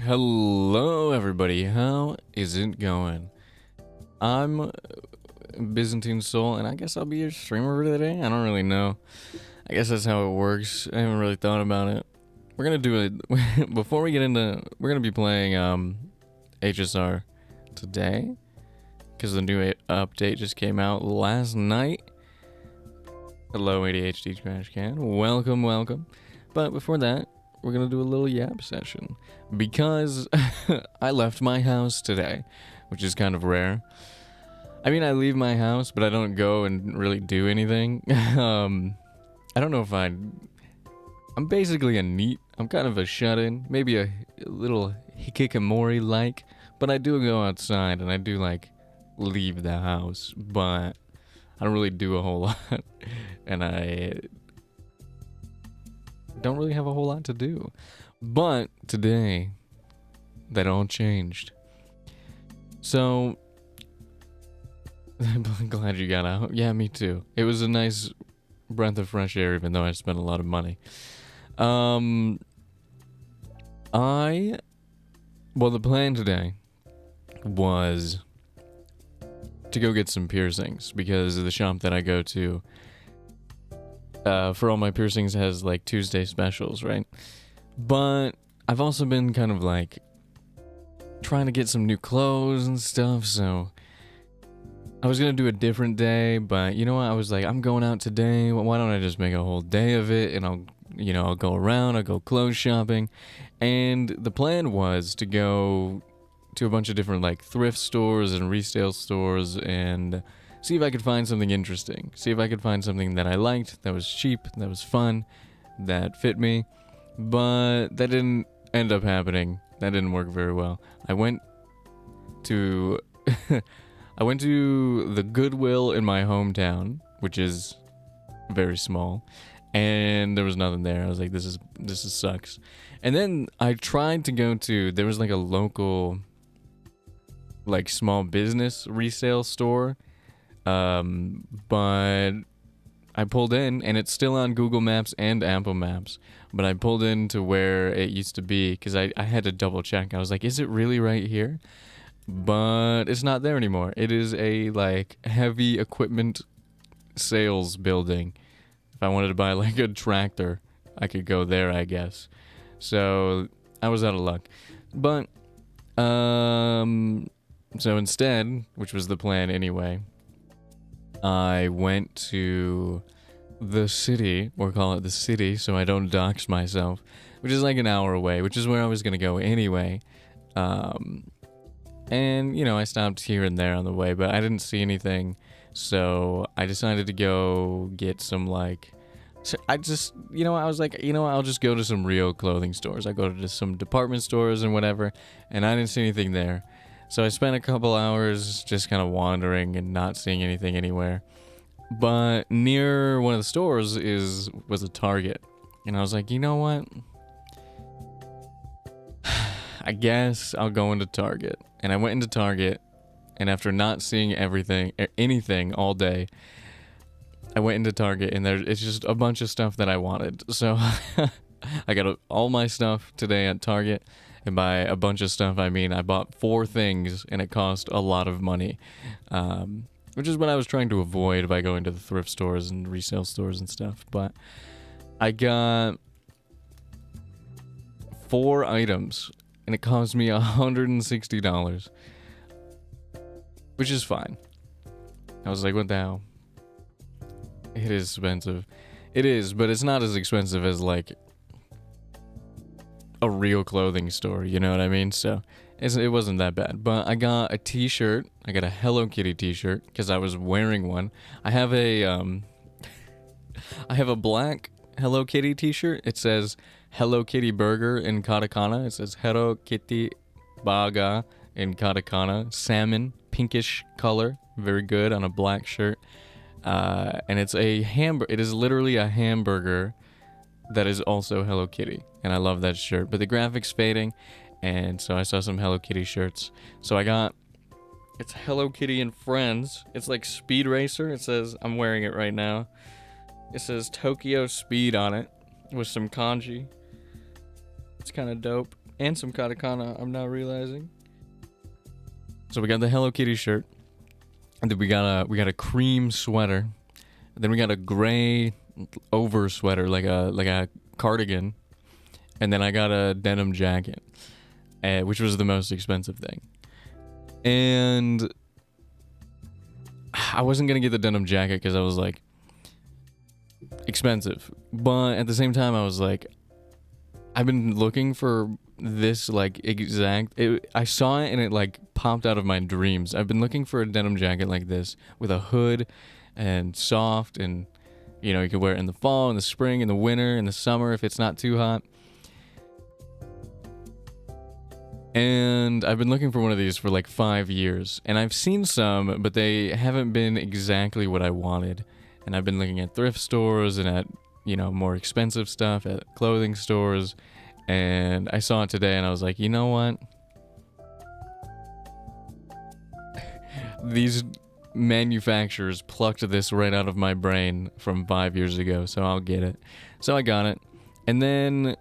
Hello everybody, how is it going? I'm byzantinesoul and I guess I'll be your streamer for today. I don't really know. I guess that's how it works. I haven't really thought about it. We're gonna do it before we get into we're gonna be playing HSR today because the new update just came out last night. Hello ADHD Trash Can. Welcome. But before that, we're gonna do a little yap session because I left my house today, which is kind of rare. I mean, I leave my house, but I don't go and really do anything. I don't know if I'm basically a neat. I'm kind of a shut-in, maybe a little hikikomori like, but I do go outside and I do like leave the house, but I don't really do a whole lot, and I don't really have a whole lot to do. But today, that all changed. So, I'm glad you got out. Yeah, me too. It was a nice breath of fresh air, even though I spent a lot of money. Well, the plan today was to go get some piercings, because the shop that I go to for all my piercings has like Tuesday specials, right? But I've also been kind of like trying to get some new clothes and stuff, so I was gonna do a different day, but you know what? I was like, I'm going out today. Well, why don't I just make a whole day of it, and I'll go around, I'll go clothes shopping. And the plan was to go to a bunch of different like thrift stores and resale stores and see if I could find something interesting. See if I could find something that I liked, that was cheap, that was fun, that fit me. But that didn't end up happening. That didn't work very well. I went to the Goodwill in my hometown, which is very small, and there was nothing there. I was like, this is sucks. And then I tried to go to, there was like a local like small business resale store, but I pulled in, and it's still on Google Maps and Apple Maps, but I pulled in to where it used to be because I had to double check. I was like, is it really right here? But it's not there anymore. It is a like heavy equipment sales building. If I wanted to buy like a tractor, I could go there, I guess. So I was out of luck. But so instead, which was the plan anyway, I went to the city, or call it the city so I don't dox myself, which is like an hour away, which is where I was going to go anyway. And, I stopped here and there on the way, but I didn't see anything, so I decided to go get some, like, so I just, I was like, I'll just go to some real clothing stores. I go to some department stores and whatever, and I didn't see anything there. So I spent a couple hours just kind of wandering and not seeing anything anywhere. But near one of the stores was a Target. And I was like, you know what? I guess I'll go into Target. And I went into Target, and after not seeing anything all day, I went into Target, and it's just a bunch of stuff that I wanted. So I got all my stuff today at Target. And by a bunch of stuff, I mean I bought 4 things, and it cost a lot of money, which is what I was trying to avoid by going to the thrift stores and resale stores and stuff. But I got 4 items, and it cost me $160, which is fine. I was like, what the hell? It is expensive. It is, but it's not as expensive as, like, a real clothing store, you know what I mean? So it wasn't that bad. But I got a t-shirt. I got a Hello Kitty t-shirt because I was wearing one. I have a black Hello Kitty t-shirt. It says Hello Kitty Burger in katakana. It says Hello Kitty Baga in katakana. Salmon, pinkish color, very good on a black shirt. And it's a hamburger. It is literally a hamburger that is also Hello Kitty, and I love that shirt. But the graphics fading, and so I saw some Hello Kitty shirts. So it's Hello Kitty and Friends. It's like Speed Racer. It says, I'm wearing it right now. It says Tokyo Speed on it with some kanji. It's kind of dope. and some katakana, I'm now realizing. So we got the Hello Kitty shirt, and then we got a cream sweater, and then we got a gray over sweater, like a cardigan, and then I got a denim jacket, which was the most expensive thing. And I wasn't gonna get the denim jacket because I was like, expensive, but at the same time I was like, I've been looking for this like exact, I saw it and it like popped out of my dreams. I've been looking for a denim jacket like this with a hood and soft, and you know, you could wear it in the fall, in the spring, in the winter, in the summer if it's not too hot. And I've been looking for one of these for like 5 years, and I've seen some, but they haven't been exactly what I wanted. And I've been looking at thrift stores and at, you know, more expensive stuff at clothing stores, and I saw it today and I was like, you know what? These manufacturers plucked this right out of my brain from 5 years ago, so I'll get it. So I got it. And then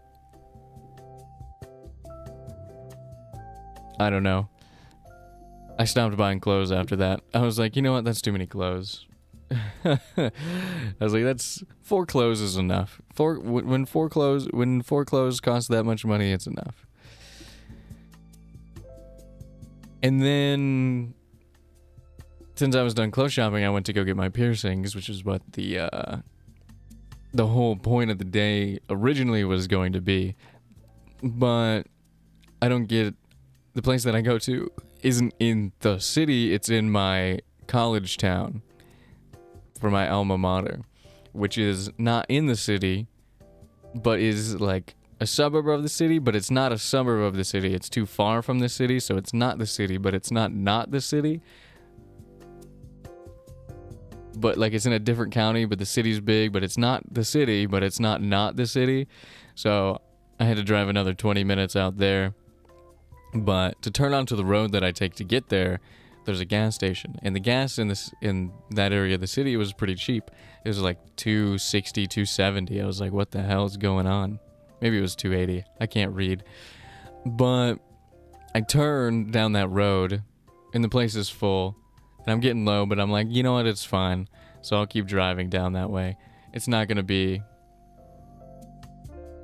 I don't know, I stopped buying clothes after that. I was like, you know what, that's too many clothes. I was like, that's 4 clothes is enough. When four clothes cost that much money, it's enough. And then, since I was done clothes shopping, I went to go get my piercings, which is what the whole point of the day originally was going to be. But I don't get, the place that I go to isn't in the city, it's in my college town for my alma mater, which is not in the city, but is like a suburb of the city, but it's not a suburb of the city. It's too far from the city, so it's not the city, but it's not the city. But like, it's in a different county, but the city's big, but it's not the city, but it's not the city. So I had to drive another 20 minutes out there. But to turn onto the road that I take to get there, there's a gas station, and the gas in that area of the city was pretty cheap. It was like $2.60, $2.70. I was like, what the hell is going on? Maybe it was $2.80. I can't read. But I turn down that road, and the place is full, and I'm getting low, but I'm like, you know what? It's fine. So I'll keep driving down that way. It's not gonna be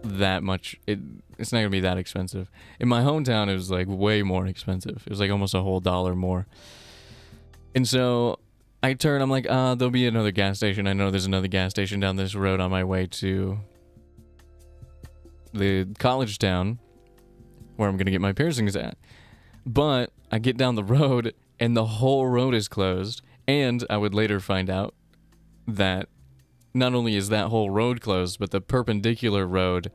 that much. It's not gonna be that expensive. In my hometown, it was like way more expensive. It was like almost a whole $1 more. And so I turn, I'm like, there'll be another gas station. I know there's another gas station down this road on my way to the college town where I'm gonna get my piercings at. But I get down the road and the whole road is closed. And I would later find out that not only is that whole road closed, but the perpendicular road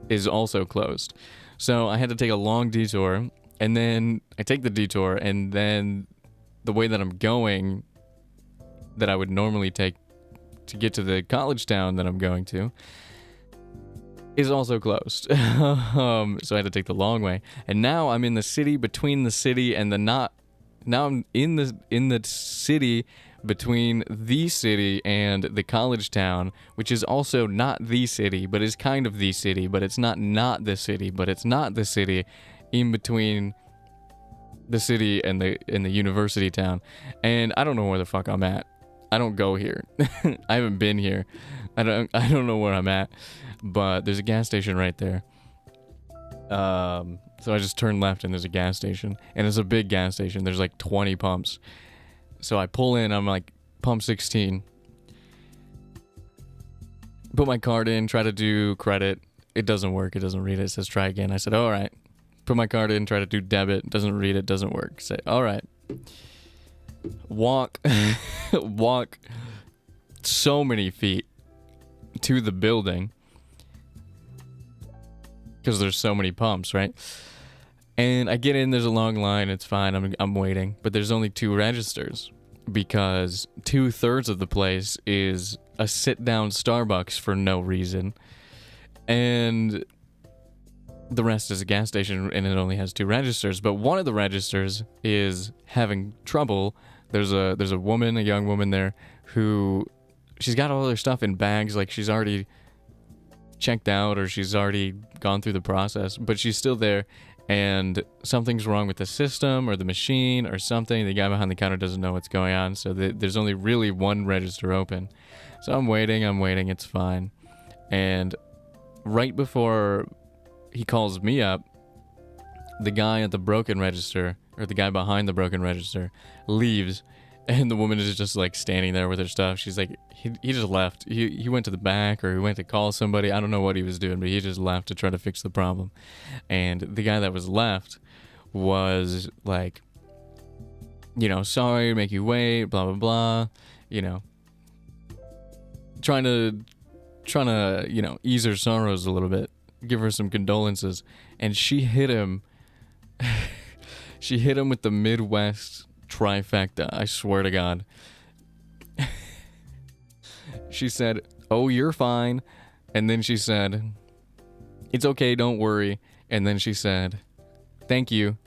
is also closed. So I had to take a long detour, and then I take the detour, and then the way that I'm going, that I would normally take to get to the college town that I'm going to, is also closed. So I had to take the long way, and now I'm in the city between the city and the not. Now I'm in the city between the city and the college town, which is also not the city, but is kind of the city, but it's not the city, but it's not the city, in between the city and the university town. And I don't know where the fuck I'm at. I don't go here. I haven't been here. I don't know where I'm at, but there's a gas station right there. So I just turn left and there's a gas station, and it's a big gas station. There's like 20 pumps. So I pull in, I'm like, pump 16. Put my card in, try to do credit. It doesn't work. It doesn't read it. It says try again. I said, all right. Put my card in, try to do debit. Doesn't read it. Doesn't work. Say, all right. Walk so many feet to the building, because there's so many pumps, right? And I get in, there's a long line, it's fine, I'm waiting, but there's only 2 registers, because 2/3 of the place is a sit-down Starbucks for no reason, and the rest is a gas station, and it only has 2 registers. But one of the registers is having trouble. There's a young woman there, who, she's got all her stuff in bags, like she's already checked out or she's already gone through the process, but she's still there, and something's wrong with the system or the machine or something. The guy behind the counter doesn't know what's going on, so there's only really one register open. So I'm waiting, it's fine. And right before he calls me up, the guy at the broken register, or the guy behind the broken register, leaves, and the woman is just like standing there with her stuff. She's like, he just left. He went to the back, or he went to call somebody. I don't know what he was doing, but he just left to try to fix the problem. And the guy that was left was like, you know, sorry to make you wait, blah, blah, blah, you know, trying to, you know, ease her sorrows a little bit, give her some condolences. And she hit him. She hit him with the Midwest trifecta, I swear to God. She said, "Oh, you're fine." And then she said, "It's okay, don't worry." And then she said, "Thank you."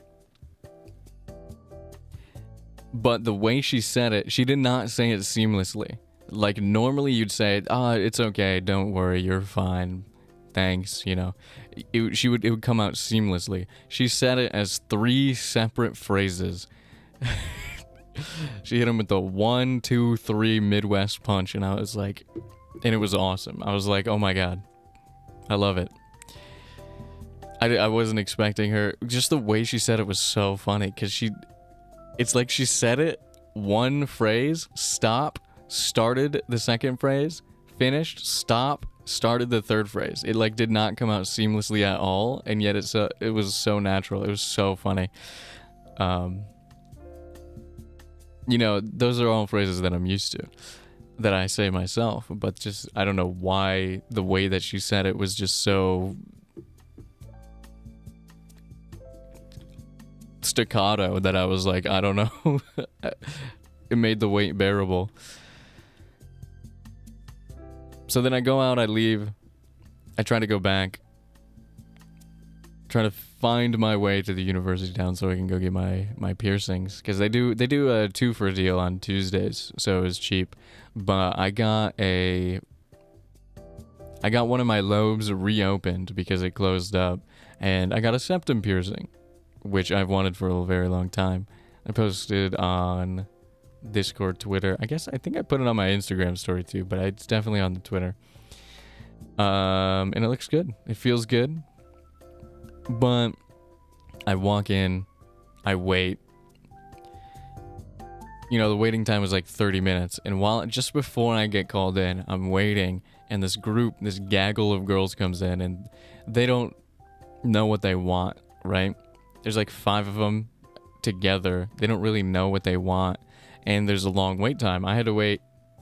But the way she said it, she did not say it seamlessly. Like normally you'd say, "It's okay, don't worry, you're fine. Thanks," you know. It would come out seamlessly. She said it as 3 separate phrases. She hit him with the 1, 2, 3 Midwest punch, and I was like, and it was awesome. I was like, oh my God, I love it. I wasn't expecting her. Just the way she said it was so funny, because it's like she said it, one phrase, stop, started the second phrase, finished, stop, started the third phrase. It like did not come out seamlessly at all, and yet it was so natural. It was so funny. You know, those are all phrases that I'm used to, that I say myself, but just I don't know why the way that she said it was just so staccato that I was like, I don't know. It made the wait bearable. So then I go out, I leave, I try to go back, try to find my way to the university town so I can go get my piercings, because they do a 2 for a deal on Tuesdays, so it was cheap. But I got one of my lobes reopened because it closed up, and I got a septum piercing, which I've wanted for a very long time. I posted on Discord, Twitter. I think I put it on my Instagram story too, but it's definitely on the Twitter. And it looks good. It feels good. But I walk in, I wait. You know, the waiting time was like 30 minutes. And just before I get called in, I'm waiting, and this gaggle of girls comes in, and they don't know what they want, right? There's like 5 of them together. They don't really know what they want. And there's a long wait time. I had to wait.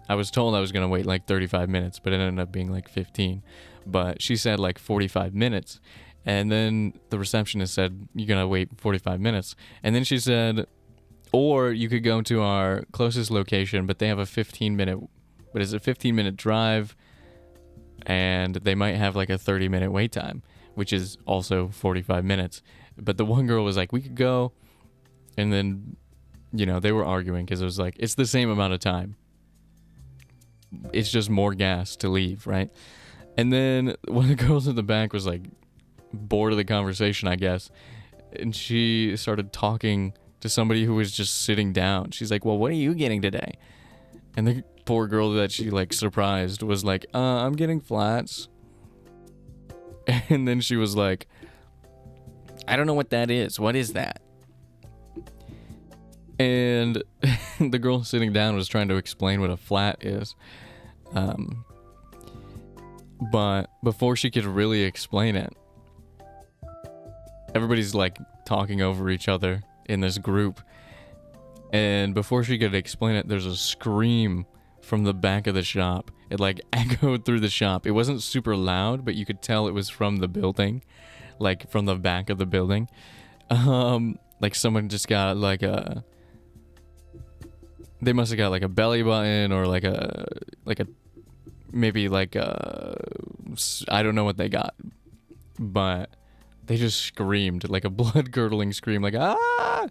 I was told I was going to wait like 35 minutes, but it ended up being like 15. But she said like 45 minutes. And then the receptionist said, you're going to wait 45 minutes. And then she said, or you could go to our closest location, but they have a 15-minute drive, and they might have like a 30-minute wait time, which is also 45 minutes. But the one girl was like, we could go. And then, you know, they were arguing because it was like, it's the same amount of time. It's just more gas to leave, right? And then one of the girls in the back was like bored of the conversation, I guess. And she started talking to somebody who was just sitting down. She's like, well, what are you getting today? And the poor girl that she like surprised was like, I'm getting flats. And then she was like, I don't know what that is. What is that? And the girl sitting down was trying to explain what a flat is. But before she could really explain it, everybody's like talking over each other in this group. And before she could explain it, there's a scream from the back of the shop. It like echoed through the shop. It wasn't super loud, but you could tell it was from the building, like from the back of the building. Like someone just got like they must have got like a belly button or like a maybe like I don't know what they got, but they just screamed like a blood curdling scream, like ah.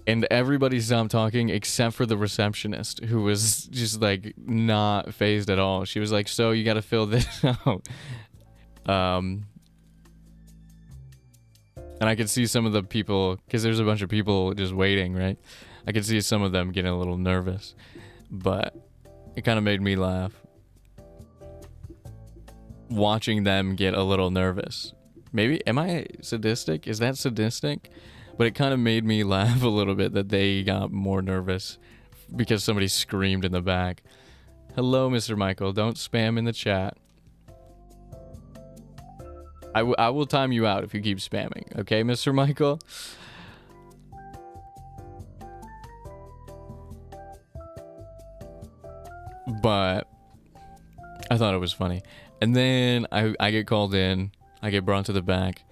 And everybody stopped talking except for the receptionist, who was just like not phased at all. She was like, "So you got to fill this out." And I could see some of the people, because there's a bunch of people just waiting, right? I could see some of them getting a little nervous, but it kind of made me laugh. Watching them get a little nervous. Maybe, am I sadistic? Is that sadistic? But it kind of made me laugh a little bit that they got more nervous because somebody screamed in the back. "Hello, Mr. Michael. Don't spam in the chat." I will time you out if you keep spamming. Okay, Mr. Michael? But I thought it was funny. And then I get called in. I get brought to the back.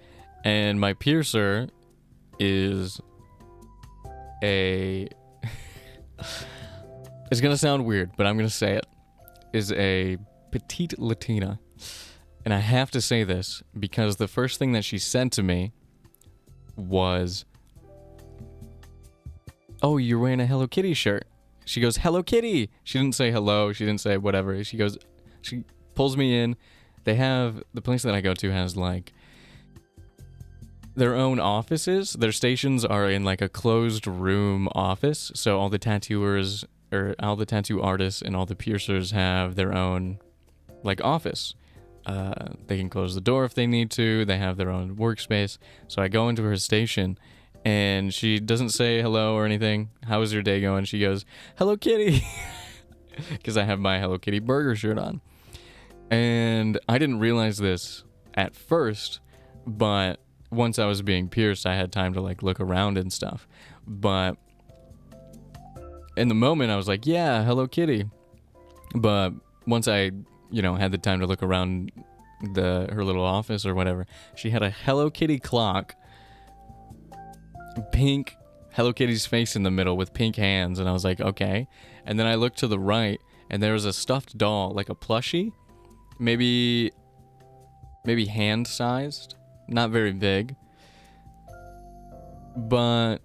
And my piercer is a... It's gonna sound weird, but I'm gonna say it. Is a petite Latina. And I have to say this because the first thing that she said to me was, "Oh, you're wearing a Hello Kitty shirt." She goes, "Hello Kitty." She didn't say hello. She didn't say whatever. She goes, she pulls me in. They have, the place that I go to has like their own offices. Their stations are in like a closed room office. So all the tattooers or all the tattoo artists and all the piercers have their own like office. They can close the door if they need to. They have their own workspace. So I go into her station and she doesn't say hello or anything. "How is your day going?" She goes, "Hello Kitty." Because I have my Hello Kitty burger shirt on. And I didn't realize this at first, but once I was being pierced, I had time to like look around and stuff. But in the moment I was like, "Yeah, Hello Kitty." But once I, had the time to look around her little office or whatever, she had a Hello Kitty clock, pink Hello Kitty's face in the middle with pink hands, and I was like, okay. And then I looked to the right, and there was a stuffed doll, like a plushie, maybe hand-sized, not very big, but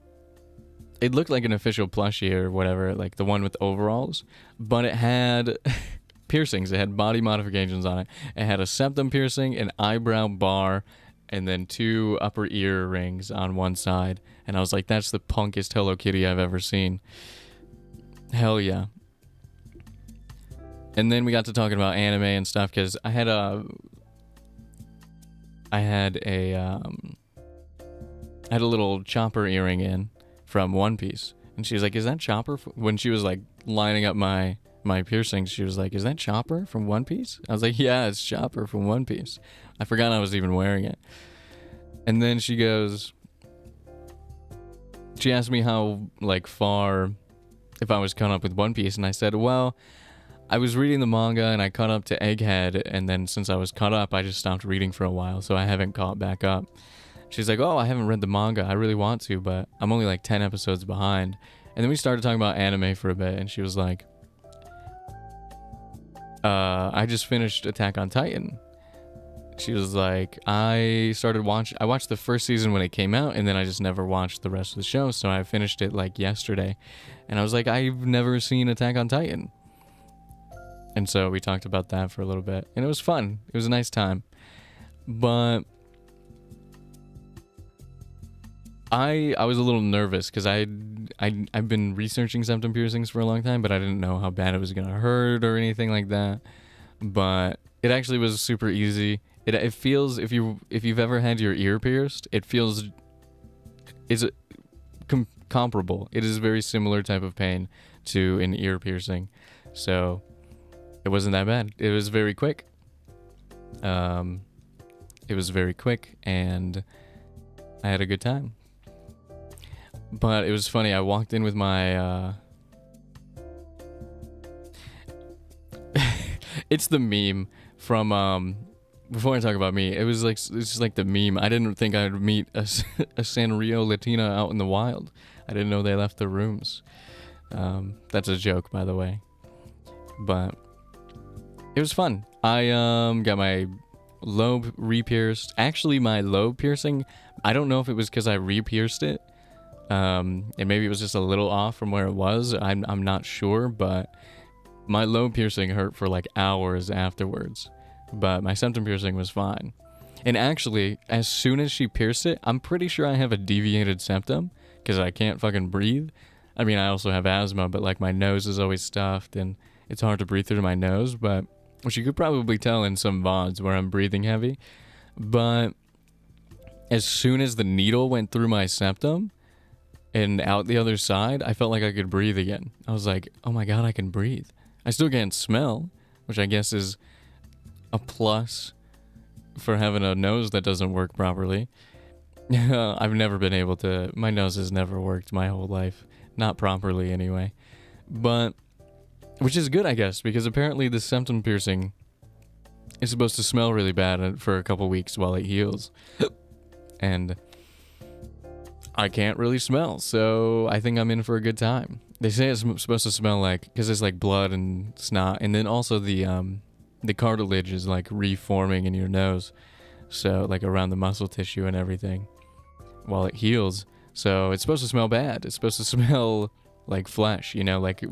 it looked like an official plushie or whatever, like the one with overalls, but it had piercings. It had body modifications on it. It had a septum piercing, an eyebrow bar, and then 2 upper ear rings on one side. And I was like, that's the punkest Hello Kitty I've ever seen. Hell yeah. And then we got to talking about anime and stuff, because I had a little Chopper earring in from One Piece. And she was like, "Is that Chopper?" When she was like lining up my piercings, she was like, "Is that Chopper from One Piece?" I was like, "Yeah, it's Chopper from One Piece." I forgot I was even wearing it. And then she asked me how like far, if I was caught up with One Piece, and I said, well, I was reading the manga and I caught up to Egghead, and then since I was caught up, I just stopped reading for a while, so I haven't caught back up. She's like, "Oh, I haven't read the manga. I really want to, but I'm only like 10 episodes behind." And then we started talking about anime for a bit, and she was like, I just finished Attack on Titan. She was like, I watched the first season when it came out, and then I just never watched the rest of the show, so I finished it like yesterday. And I was like, I've never seen Attack on Titan. And so we talked about that for a little bit, and it was fun. It was a nice time. But I was a little nervous because I've been researching septum piercings for a long time, but I didn't know how bad it was gonna hurt or anything like that. But it actually was super easy. It feels, if you've ever had your ear pierced, it feels comparable. It is a very similar type of pain to an ear piercing, so it wasn't that bad. It was very quick. And I had a good time. But it was funny. I walked in with my it's the meme from before I talk about me, it's just like the meme. I didn't think I'd meet a Sanrio Latina out in the wild. I didn't know they left their rooms. That's a joke, by the way. But it was fun. I got my lobe re-pierced. Actually, my lobe piercing, I don't know if it was because I re-pierced it And maybe it was just a little off from where it was. I'm not sure, but my lobe piercing hurt for like hours afterwards. But my septum piercing was fine. And actually, as soon as she pierced it, I'm pretty sure I have a deviated septum because I can't fucking breathe. I mean, I also have asthma, but like my nose is always stuffed and it's hard to breathe through my nose. But which you could probably tell in some VODs where I'm breathing heavy. But as soon as the needle went through my septum and out the other side, I felt like I could breathe again. I was like, oh my God, I can breathe. I still can't smell, which I guess is a plus for having a nose that doesn't work properly. I've never been able to, my nose has never worked my whole life. Not properly anyway. But, which is good, I guess, because apparently the septum piercing is supposed to smell really bad for a couple weeks while it heals. And I can't really smell, so I think I'm in for a good time. They say it's supposed to smell like, because it's like blood and snot, and then also the cartilage is like reforming in your nose, so like around the muscle tissue and everything while it heals. So it's supposed to smell bad. It's supposed to smell like flesh, you know, like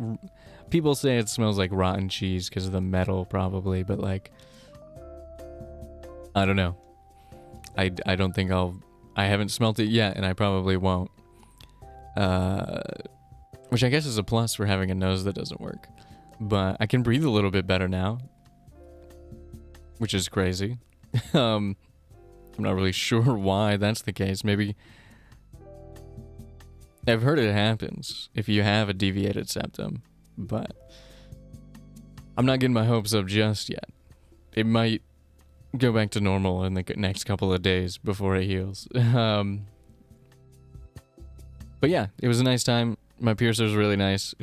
people say it smells like rotten cheese because of the metal probably, but like I don't know. I don't think I haven't smelt it yet, and I probably won't. Which I guess is a plus for having a nose that doesn't work. But I can breathe a little bit better now, which is crazy. I'm not really sure why that's the case. Maybe I've heard it happens if you have a deviated septum, but I'm not getting my hopes up just yet. It might go back to normal in the next couple of days before it heals. But yeah, it was a nice time. My piercer's really nice.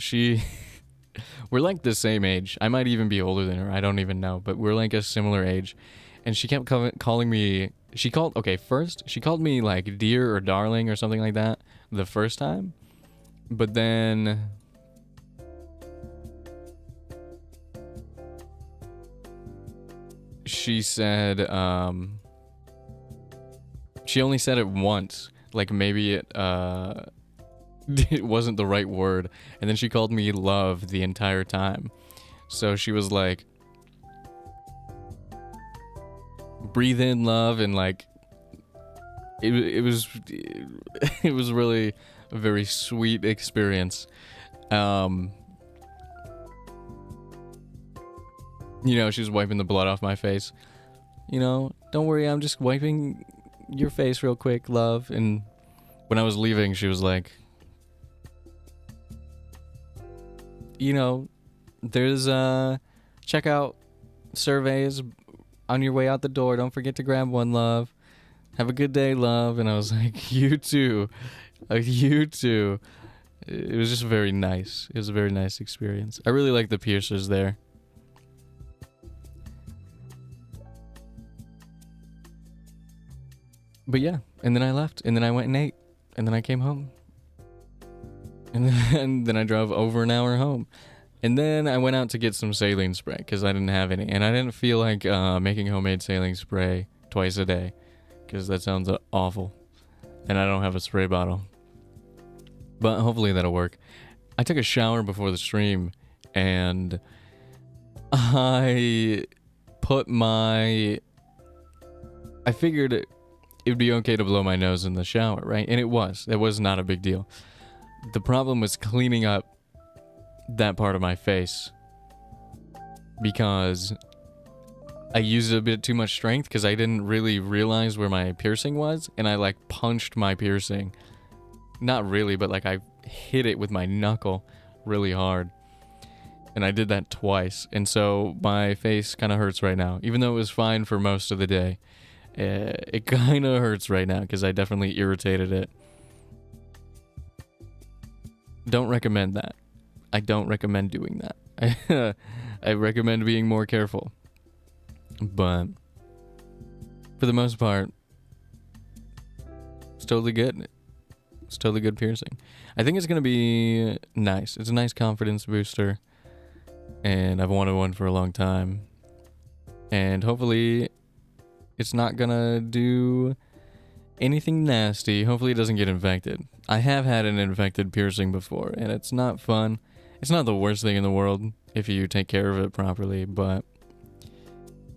We're like the same age. I might even be older than her. I don't even know, but we're like a similar age. And she kept calling me, first she called me like dear or darling or something like that the first time. But then she said, she only said it once. Like maybe it wasn't the right word. And then she called me love the entire time. So she was like, breathe in love, and like it was really a very sweet experience. You know, she was wiping the blood off my face. You know, don't worry, I'm just wiping your face real quick, love. And when I was leaving, she was like, you know, there's checkout surveys on your way out the door. Don't forget to grab one, love. Have a good day, love. And I was like, you too. Like, you too. It was just very nice. It was a very nice experience. I really like the piercers there. But yeah, and then I left, and then I went and ate, and then I came home. And then I drove over an hour home. And then I went out to get some saline spray because I didn't have any. And I didn't feel like making homemade saline spray twice a day because that sounds awful. And I don't have a spray bottle. But hopefully that'll work. I took a shower before the stream and I figured it would be okay to blow my nose in the shower, right? And it was. It was not a big deal. The problem was cleaning up that part of my face because I used a bit too much strength because I didn't really realize where my piercing was, and I like punched my piercing. Not really, but like I hit it with my knuckle really hard. And I did that twice, and so my face kind of hurts right now, even though it was fine for most of the day. It kind of hurts right now because I definitely irritated it. Don't recommend that. I don't recommend doing that. I recommend being more careful. But for the most part, it's totally good. It's totally good piercing. I think it's going to be nice. It's a nice confidence booster. And I've wanted one for a long time. And hopefully it's not going to do anything nasty. Hopefully it doesn't get infected. I have had an infected piercing before, and it's not fun. It's not the worst thing in the world if you take care of it properly, but,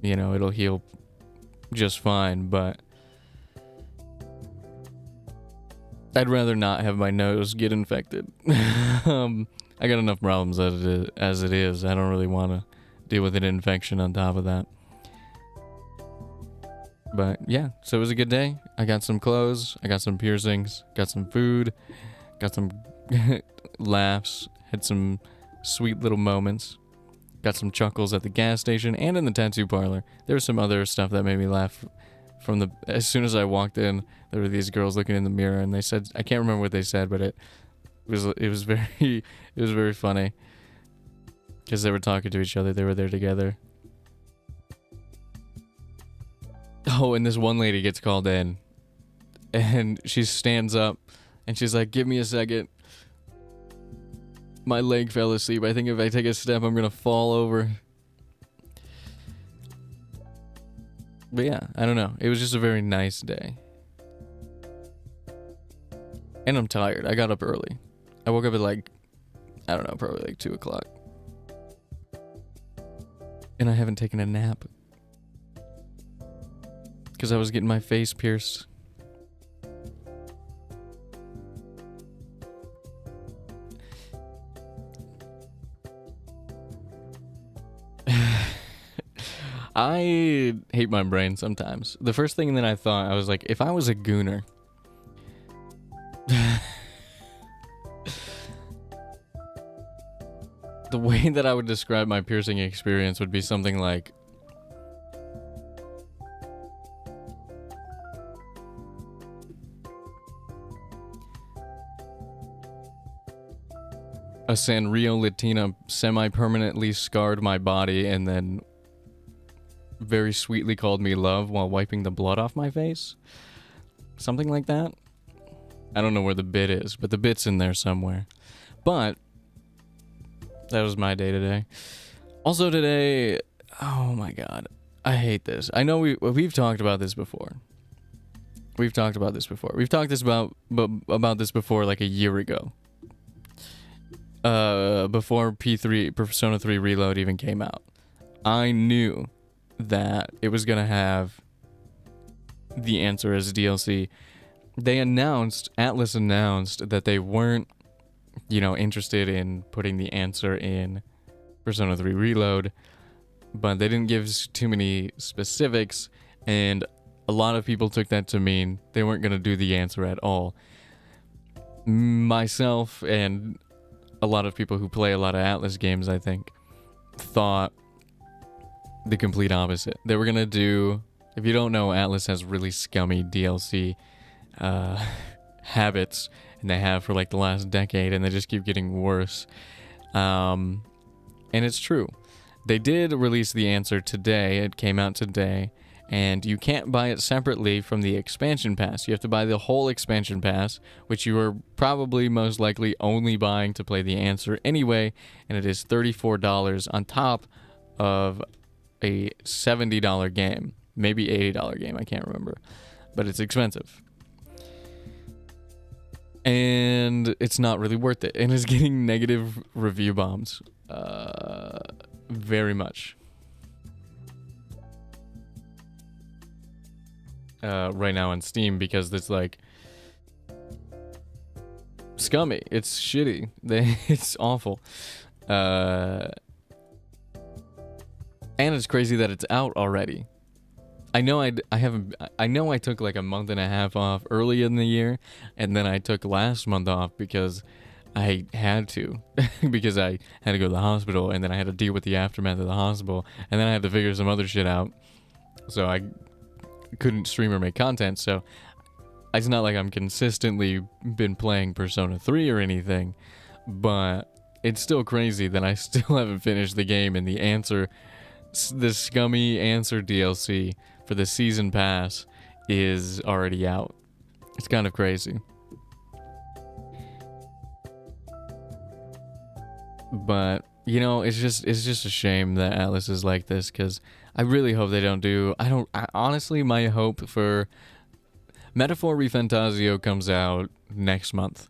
you know, it'll heal just fine, but I'd rather not have my nose get infected. I got enough problems as it is. I don't really want to deal with an infection on top of that. But yeah, so it was a good day. I got some clothes, I got some piercings, got some food, got some laughs, had some sweet little moments, got some chuckles at the gas station and in the tattoo parlor. There was some other stuff that made me laugh. As soon as I walked in, there were these girls looking in the mirror, and they said, I can't remember what they said, but it was very funny because they were talking to each other. They were there together. Oh, and this one lady gets called in, and she stands up, and she's like, "Give me a second. My leg fell asleep. I think if I take a step, I'm gonna fall over." But yeah, I don't know. It was just a very nice day. And I'm tired. I got up early. I woke up at like, I don't know, probably like 2 o'clock. And I haven't taken a nap. Because I was getting my face pierced. I hate my brain sometimes. The first thing that I thought, I was like, if I was a gooner, the way that I would describe my piercing experience would be something like, a Sanrio Latina semi-permanently scarred my body and then very sweetly called me love while wiping the blood off my face. Something like that. I don't know where the bit is, but the bit's in there somewhere. But that was my day today. Also today, oh my god, I hate this. I know we've talked about this before. We've talked about this before like a year ago. Before Persona 3 Reload even came out. I knew that it was gonna have the answer as DLC. Atlas announced that they weren't, interested in putting the answer in Persona 3 Reload, but they didn't give too many specifics, and a lot of people took that to mean they weren't gonna do the answer at all. Myself and a lot of people who play a lot of Atlas games, I think, thought the complete opposite. They were gonna do, if you don't know, Atlas has really scummy DLC habits, and they have for like the last decade, and they just keep getting worse. And it's true. They did release the answer today. It came out today, and you can't buy it separately from the expansion pass. You have to buy the whole expansion pass, which you are probably most likely only buying to play the answer anyway, and it is $34 on top of a $70 game, maybe $80 game, I can't remember, but it's expensive. And it's not really worth it, and it's getting negative review bombs, very much. Right now on Steam, because it's like scummy. It's shitty. It's awful. And it's crazy that it's out already. I know I took like a month and a half off early in the year, and then I took last month off because I had to, because I had to go to the hospital, and then I had to deal with the aftermath of the hospital, and then I had to figure some other shit out. So I couldn't stream or make content, so it's not like I'm consistently been playing Persona 3 or anything, but it's still crazy that I still haven't finished the game, and the scummy answer DLC for the season pass is already out. It's kind of crazy. But, it's just a shame that Atlas is like this, because I really hope they don't do... honestly, my hope for Metaphor ReFantazio comes out next month.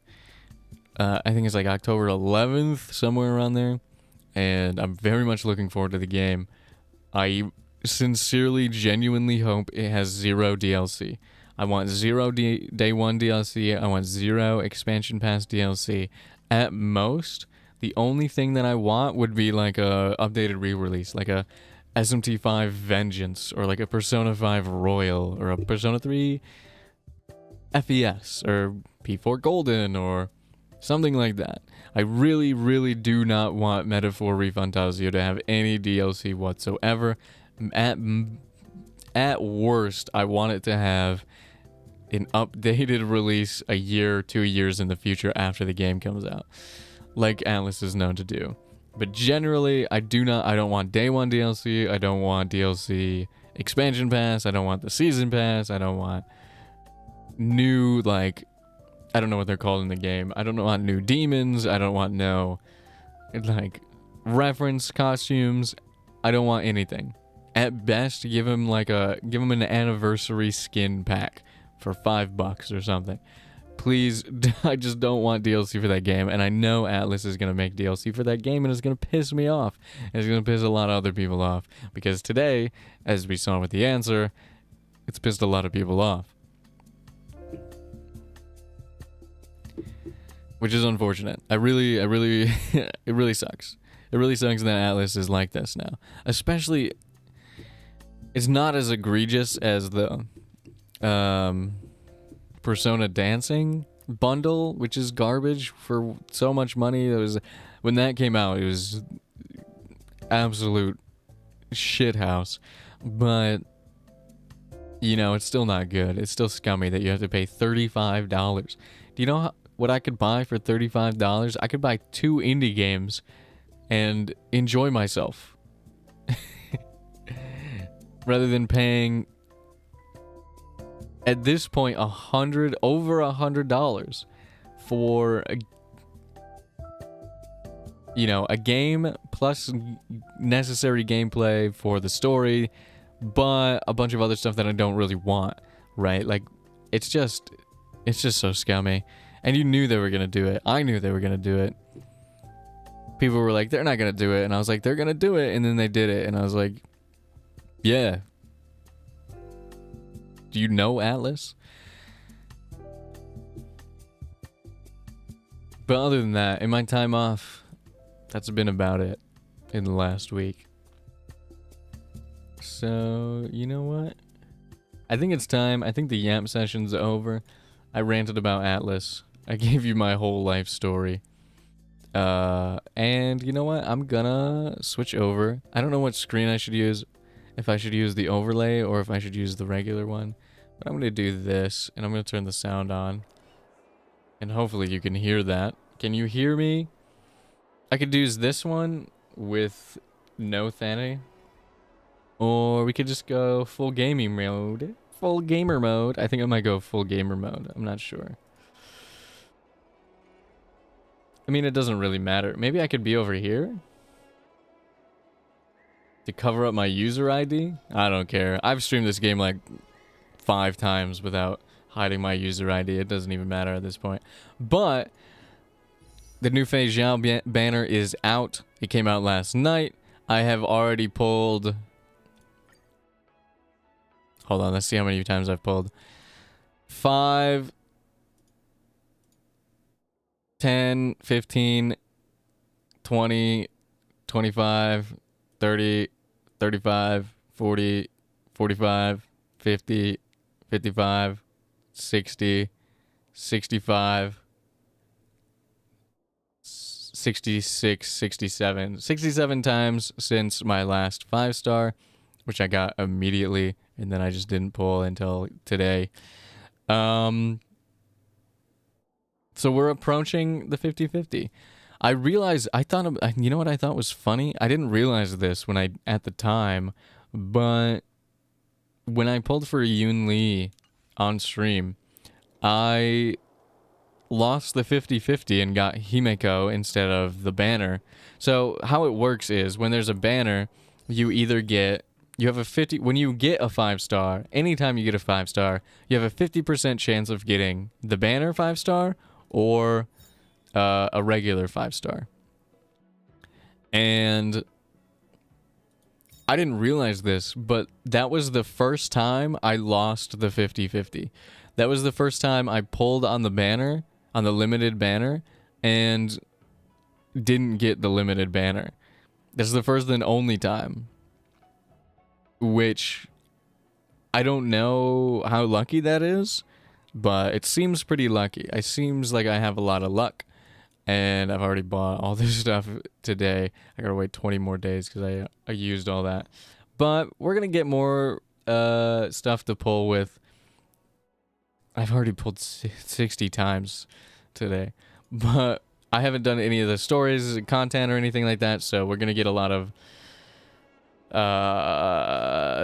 I think it's like October 11th, somewhere around there. And I'm very much looking forward to the game. I sincerely, genuinely hope it has 0 DLC. I want 0 day 1 DLC. I want 0 expansion pass DLC. At most, the only thing that I want would be like a updated re-release, like a SMT5 Vengeance, or like a Persona 5 Royal, or a Persona 3 FES, or P4 Golden, or something like that. I really, really do not want Metaphor ReFantazio to have any DLC whatsoever. At worst, I want it to have an updated release a year or 2 years in the future after the game comes out, like Atlas is known to do. But generally, I don't want day 1 DLC. I don't want DLC expansion pass. I don't want the season pass. I don't want new, like, I don't know what they're called in the game. I don't want new demons. I don't want no, like, reference costumes. I don't want anything. At best, give him an anniversary skin pack for $5 or something. Please, I just don't want DLC for that game, and I know Atlas is gonna make DLC for that game, and it's gonna piss me off. And it's gonna piss a lot of other people off, because today, as we saw with the answer, it's pissed a lot of people off. Which is unfortunate. It really sucks. It really sucks that Atlas is like this now. Especially, it's not as egregious as the Persona Dancing bundle, which is garbage for so much money. When that came out, it was absolute shithouse. But, you know, it's still not good. It's still scummy that you have to pay $35. Do you know what I could buy for $35? I could buy 2 indie games and enjoy myself. Rather than paying, at this point, over $100 for a game plus necessary gameplay for the story, but a bunch of other stuff that I don't really want, right? Like, it's just so scummy. And you knew they were gonna do it. I knew they were gonna do it. People were like, they're not gonna do it, and I was like, they're gonna do it, and then they did it, and I was like, yeah. Do you know Atlas? But other than that, in my time off, that's been about it in the last week. So, you know what? I think it's time. I think the Yamp session's over. I ranted about Atlas. I gave you my whole life story. And you know what? I'm gonna switch over. I don't know what screen I should use. If I should use the overlay or if I should use the regular one. But I'm gonna do this, and I'm gonna turn the sound on. And hopefully you can hear that. Can you hear me? I could use this one with no Thane. Or we could just go full gaming mode. Full gamer mode. I think I might go full gamer mode. I'm not sure. I mean, it doesn't really matter. Maybe I could be over here to cover up my user ID. I don't care. I've streamed this game like 5 times without hiding my user ID. It doesn't even matter at this point. But the new Feixiao banner is out. It came out last night. I have already pulled... Hold on, let's see how many times I've pulled. 5, 10, 15, 20, 25, 30, 35, 40, 45, 50, 55, 60, 65, 66, 67. 67 times since my last 5-star, which I got immediately, and then I just didn't pull until today. So we're approaching the 50-50. I realized, you know what I thought was funny? I didn't realize this at the time, but when I pulled for Yoon Lee on stream, I lost the 50-50 and got Himeko instead of the banner. So how it works is when there's a banner, you either get you have a 50 when you get a 5-star, anytime you get a 5-star, you have a 50% chance of getting the banner 5-star or a regular 5-star. And I didn't realize this, but that was the first time I lost the 50-50. That was the first time I pulled on the banner, on the limited banner, and didn't get the limited banner. This is the first and only time. Which I don't know how lucky that is, but it seems pretty lucky. It seems like I have a lot of luck. And I've already bought all this stuff today. I gotta wait 20 more days because I used all that. But we're gonna get more stuff to pull with. I've already pulled 60 times today. But I haven't done any of the stories, content, or anything like that. So we're gonna get a lot of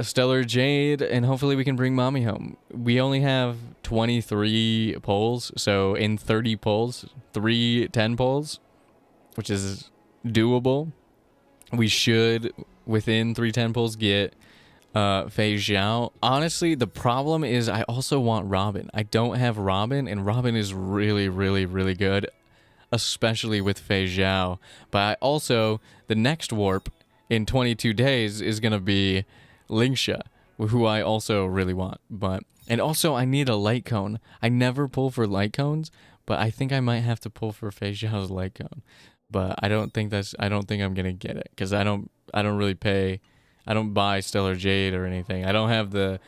Stellar Jade, and hopefully we can bring mommy home. We only have 23 polls, so in 30 polls, 3 10 polls, which is doable. We should, within 3 10 polls, get Feixiao. Honestly, the problem is I also want Robin. I don't have Robin, and Robin is really, really, really good, especially with Feixiao. But I also, the next warp in 22 days is going to be Linksha, who I also really want. And also I need a light cone. I never pull for light cones, but I think I might have to pull for Feixiao's light cone. But I don't think I'm going to get it cuz I don't really pay. I don't buy Stellar Jade or anything. I don't have the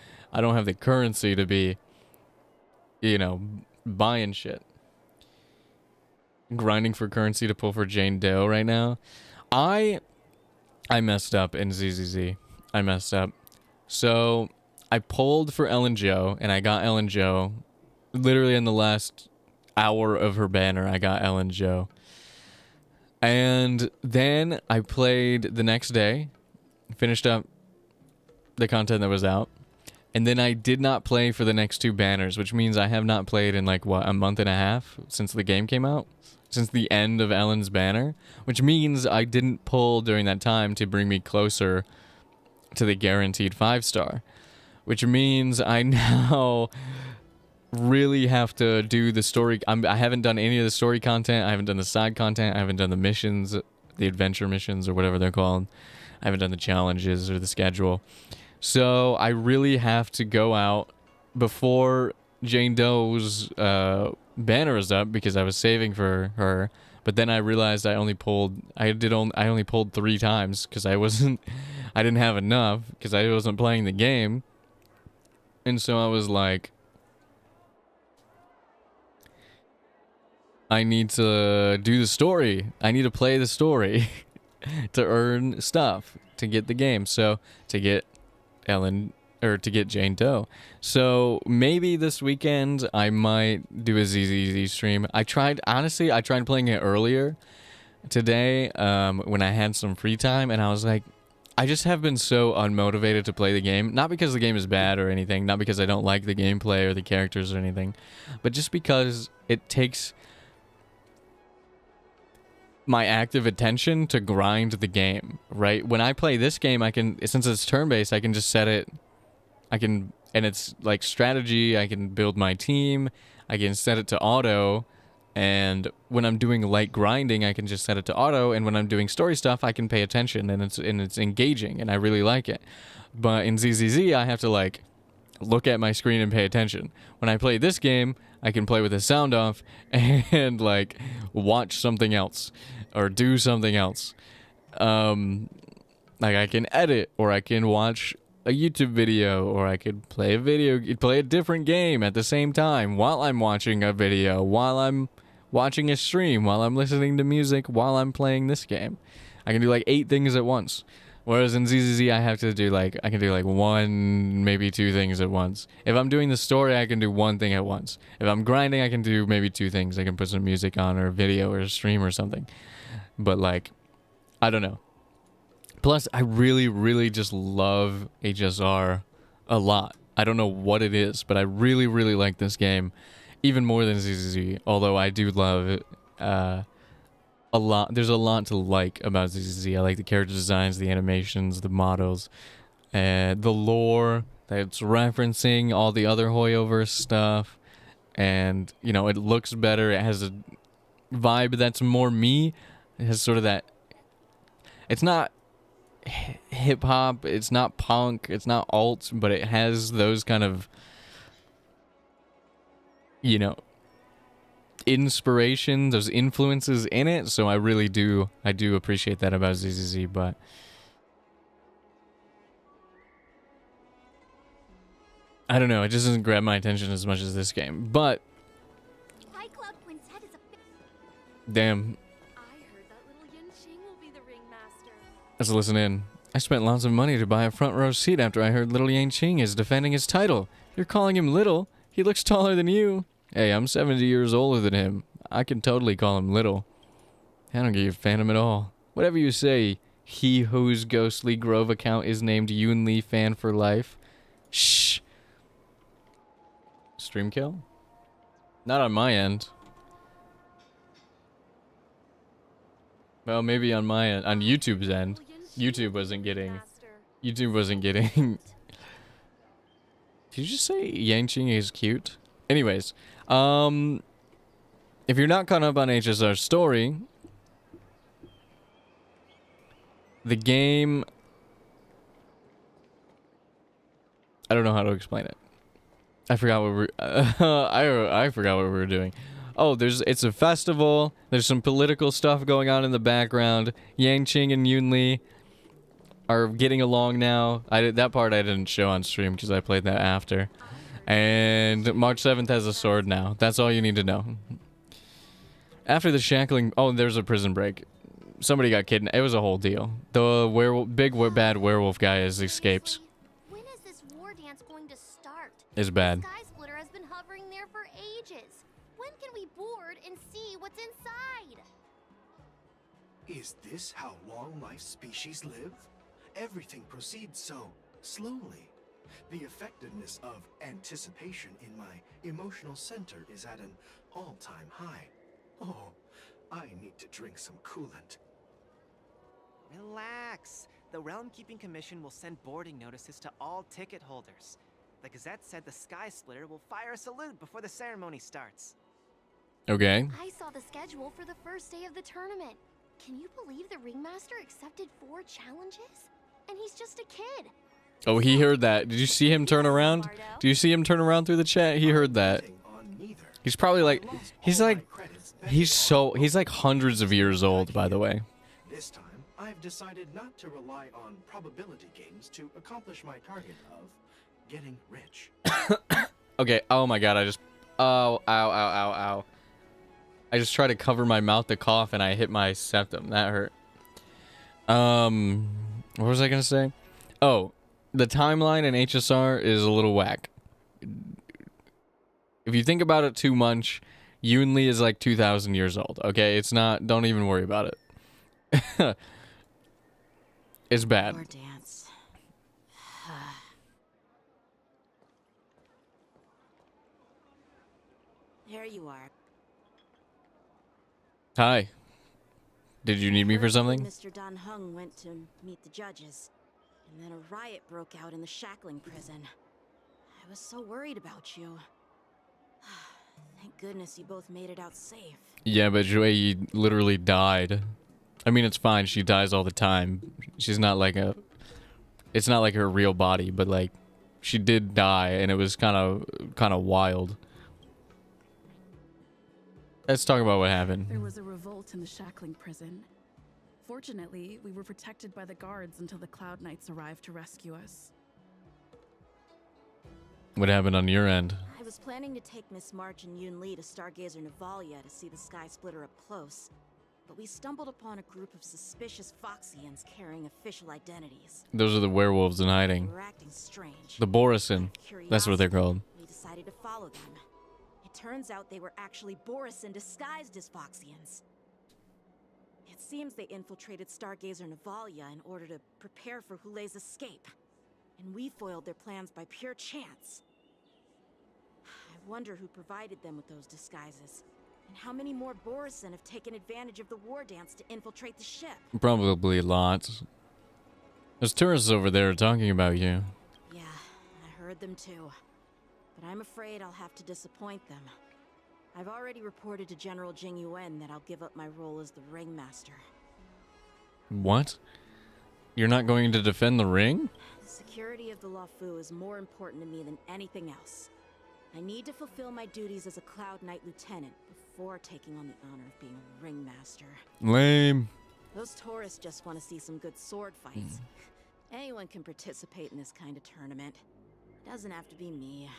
currency to be, you know, buying shit. Grinding for currency to pull for Jane Doe right now. I messed up in ZZZ. I messed up. So I pulled for Ellen Jo, and I got Ellen Jo. Literally in the last hour of her banner, I got Ellen Jo. And then I played the next day, finished up the content that was out, and then I did not play for the next 2 banners, which means I have not played in like, what, a month and a half since the game came out? Since the end of Ellen's banner, which means I didn't pull during that time to bring me closer to the guaranteed 5-star, which means I now really have to do the story. I haven't done any of the story content. I haven't done the side content. I haven't done the missions, the adventure missions or whatever they're called. I haven't done the challenges or the schedule. So I really have to go out before Jane Doe's banner is up because I was saving for her, but then I realized I only pulled 3 times because I didn't have enough because I wasn't playing the game, and so I was like, I need to do the story. I need to play the story to earn stuff to get the game. So to get Ellen. Or to get Jane Doe. So maybe this weekend I might do a ZZZ stream. I tried playing it earlier today when I had some free time, and I was like, I just have been so unmotivated to play the game. Not because the game is bad or anything, not because I don't like the gameplay or the characters or anything, but just because it takes my active attention to grind the game, right? When I play this game, since it's turn-based, I can just set it. And it's like strategy, I can build my team, I can set it to auto, and when I'm doing light grinding, I can just set it to auto, and when I'm doing story stuff, I can pay attention, and it's engaging, and I really like it. But in ZZZ, I have to like look at my screen and pay attention. When I play this game, I can play with the sound off and like watch something else or do something else. Like I can edit, or I can watch a YouTube video, or I could play a different game at the same time while I'm watching a video, while I'm watching a stream, while I'm listening to music, while I'm playing this game. I can do like 8 things at once. Whereas in ZZZ, I can do like 1, maybe 2 things at once. If I'm doing the story, I can do 1 thing at once. If I'm grinding, I can do maybe 2 things. I can put some music on, or a video, or a stream, or something. But like, I don't know. Plus, I really, really just love HSR a lot. I don't know what it is, but I really, really like this game, even more than ZZZ. Although I do love it a lot. There's a lot to like about ZZZ. I like the character designs, the animations, the models. the lore that it's referencing, all the other Hoyoverse stuff, and you know, it looks better. It has a vibe that's more me. It has sort of that. It's not hip hop. It's not punk. It's not alt, but it has those kind of, you know, inspiration, those influences in it. So I really do. I do appreciate that about ZZZ, but. I don't know, it just doesn't grab my attention as much as this game, but... Damn. I heard that little Yanqing will be the ringmaster. Let's listen in. I spent lots of money to buy a front row seat after I heard little Yanqing is defending his title. You're calling him little? He looks taller than you. Hey, I'm 70 years older than him. I can totally call him little. I don't give a phantom at all. Whatever you say, he whose ghostly Grove account is named Yoon fan for life. Shh. Stream kill? Not on my end. Well, maybe on my end, on YouTube's end. YouTube wasn't getting. Did you just say Yanqing is cute? Anyways, if you're not caught up on HSR's story, the game, I don't know how to explain it. I forgot what I forgot what we were doing. Oh, it's a festival. There's some political stuff going on in the background. Yanqing and Yoon are getting along now. That part I didn't show on stream because I played that after. And March 7th has a sword now. That's all you need to know. After the shackling... Oh, there's a prison break. Somebody got kidnapped. It was a whole deal. The bad werewolf guy has escaped. When is this war dance going to start? It's bad. The Sky Splitter has been hovering there for ages. When can we board and see what's inside? Is this how long-life species live? Everything proceeds so slowly. The effectiveness of anticipation in my emotional center is at an all-time high. Oh, I need to drink some coolant. Relax. The Realm Keeping Commission will send boarding notices to all ticket holders. The Gazette said the Sky Splitter will fire a salute before the ceremony starts. Okay. I saw the schedule for the first day of the tournament. Can you believe the Ringmaster accepted 4 challenges? And he's just a kid. Oh, he heard that. Did you see him turn around? Do you see him turn around through the chat? He heard that. He's probably like, he's like hundreds of years old, by the way. This time, I've decided not to rely on probability games to accomplish my target of getting rich. Okay, oh my god, ow, ow, ow, ow, ow. I just tried to cover my mouth to cough and I hit my septum. That hurt. What was I gonna say? Oh, the timeline in HSR is a little whack. If you think about it too much, Yoon is like 2,000 years old, okay? It's not, don't even worry about it. It's bad. War dance. There you are. Hi. Did you need me for something? Mr. Dan Hung went to meet the judges, and then a riot broke out in the shackling prison. I was so worried about you. Thank goodness you both made it out safe. Yeah, but Jue literally died. I mean, it's fine. She dies all the time. She's not like a... It's not like her real body, but like, she did die, and it was kind of wild. Let's talk about what happened. There was a revolt in the shackling prison. Fortunately, we were protected by the guards until the Cloud Knights arrived to rescue us. What happened on your end? I was planning to take Miss March and Yoon Lee to Stargazer Navalia to see the Sky Splitter up close, but we stumbled upon a group of suspicious Foxians carrying official identities. Those are the werewolves in hiding. They were acting strange. The Borisin. That's what they're called. We decided to follow them. It turns out they were actually Borisin disguised as Foxians. It seems they infiltrated Stargazer Navalia in order to prepare for Hulei's escape, and we foiled their plans by pure chance. I wonder who provided them with those disguises, and how many more Borisin have taken advantage of the war dance to infiltrate the ship. Probably lots. There's tourists over there talking about you. Yeah, I heard them too. But I'm afraid I'll have to disappoint them. I've already reported to General Jing Yuan that I'll give up my role as the ringmaster. What? You're not going to defend the ring? The security of the Luofu is more important to me than anything else. I need to fulfill my duties as a Cloud Knight lieutenant before taking on the honor of being a ringmaster. Lame. Those tourists just want to see some good sword fights. Anyone can participate in this kind of tournament. It doesn't have to be me.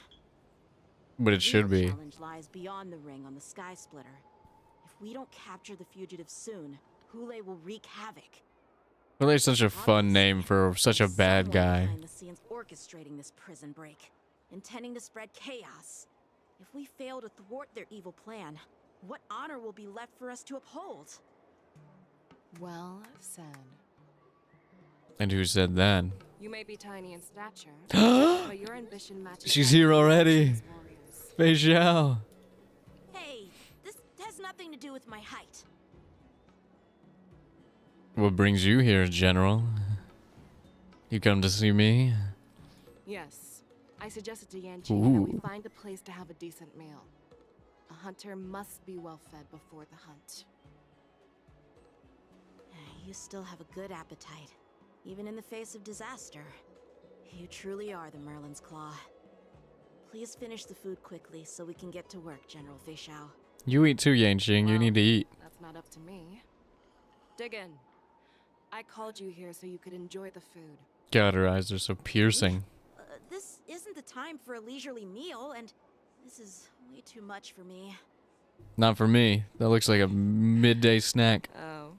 But it should The real be. challenge lies beyond the ring on the Sky Splitter. If we don't capture the fugitives soon, Hule will wreak havoc. Well, that's such a fun name for such a bad guy. Behind the scenes orchestrating this prison break, intending to spread chaos. If we fail to thwart their evil plan, what honor will be left for us to uphold? Well said. And who said that? You may be tiny in stature, but your ambition matches. She's here already. warriors. Feixiao. Hey, this has nothing to do with my height. What brings you here, General? You come to see me? Yes, I suggested to Yan Qing that we Ooh. find a place to have a decent meal. A hunter must be well fed before the hunt. You still have a good appetite, even in the face of disaster. You truly are the Merlin's Claw. Please finish the food quickly so we can get to work, General Feixiao. You eat too, Yanqing. You Well, need to eat. That's not up to me. Dig in. I called you here so you could enjoy the food. God, her eyes are so piercing. This isn't the time for a leisurely meal, and this is way too much for me. Not for me. That looks like a midday snack. Oh.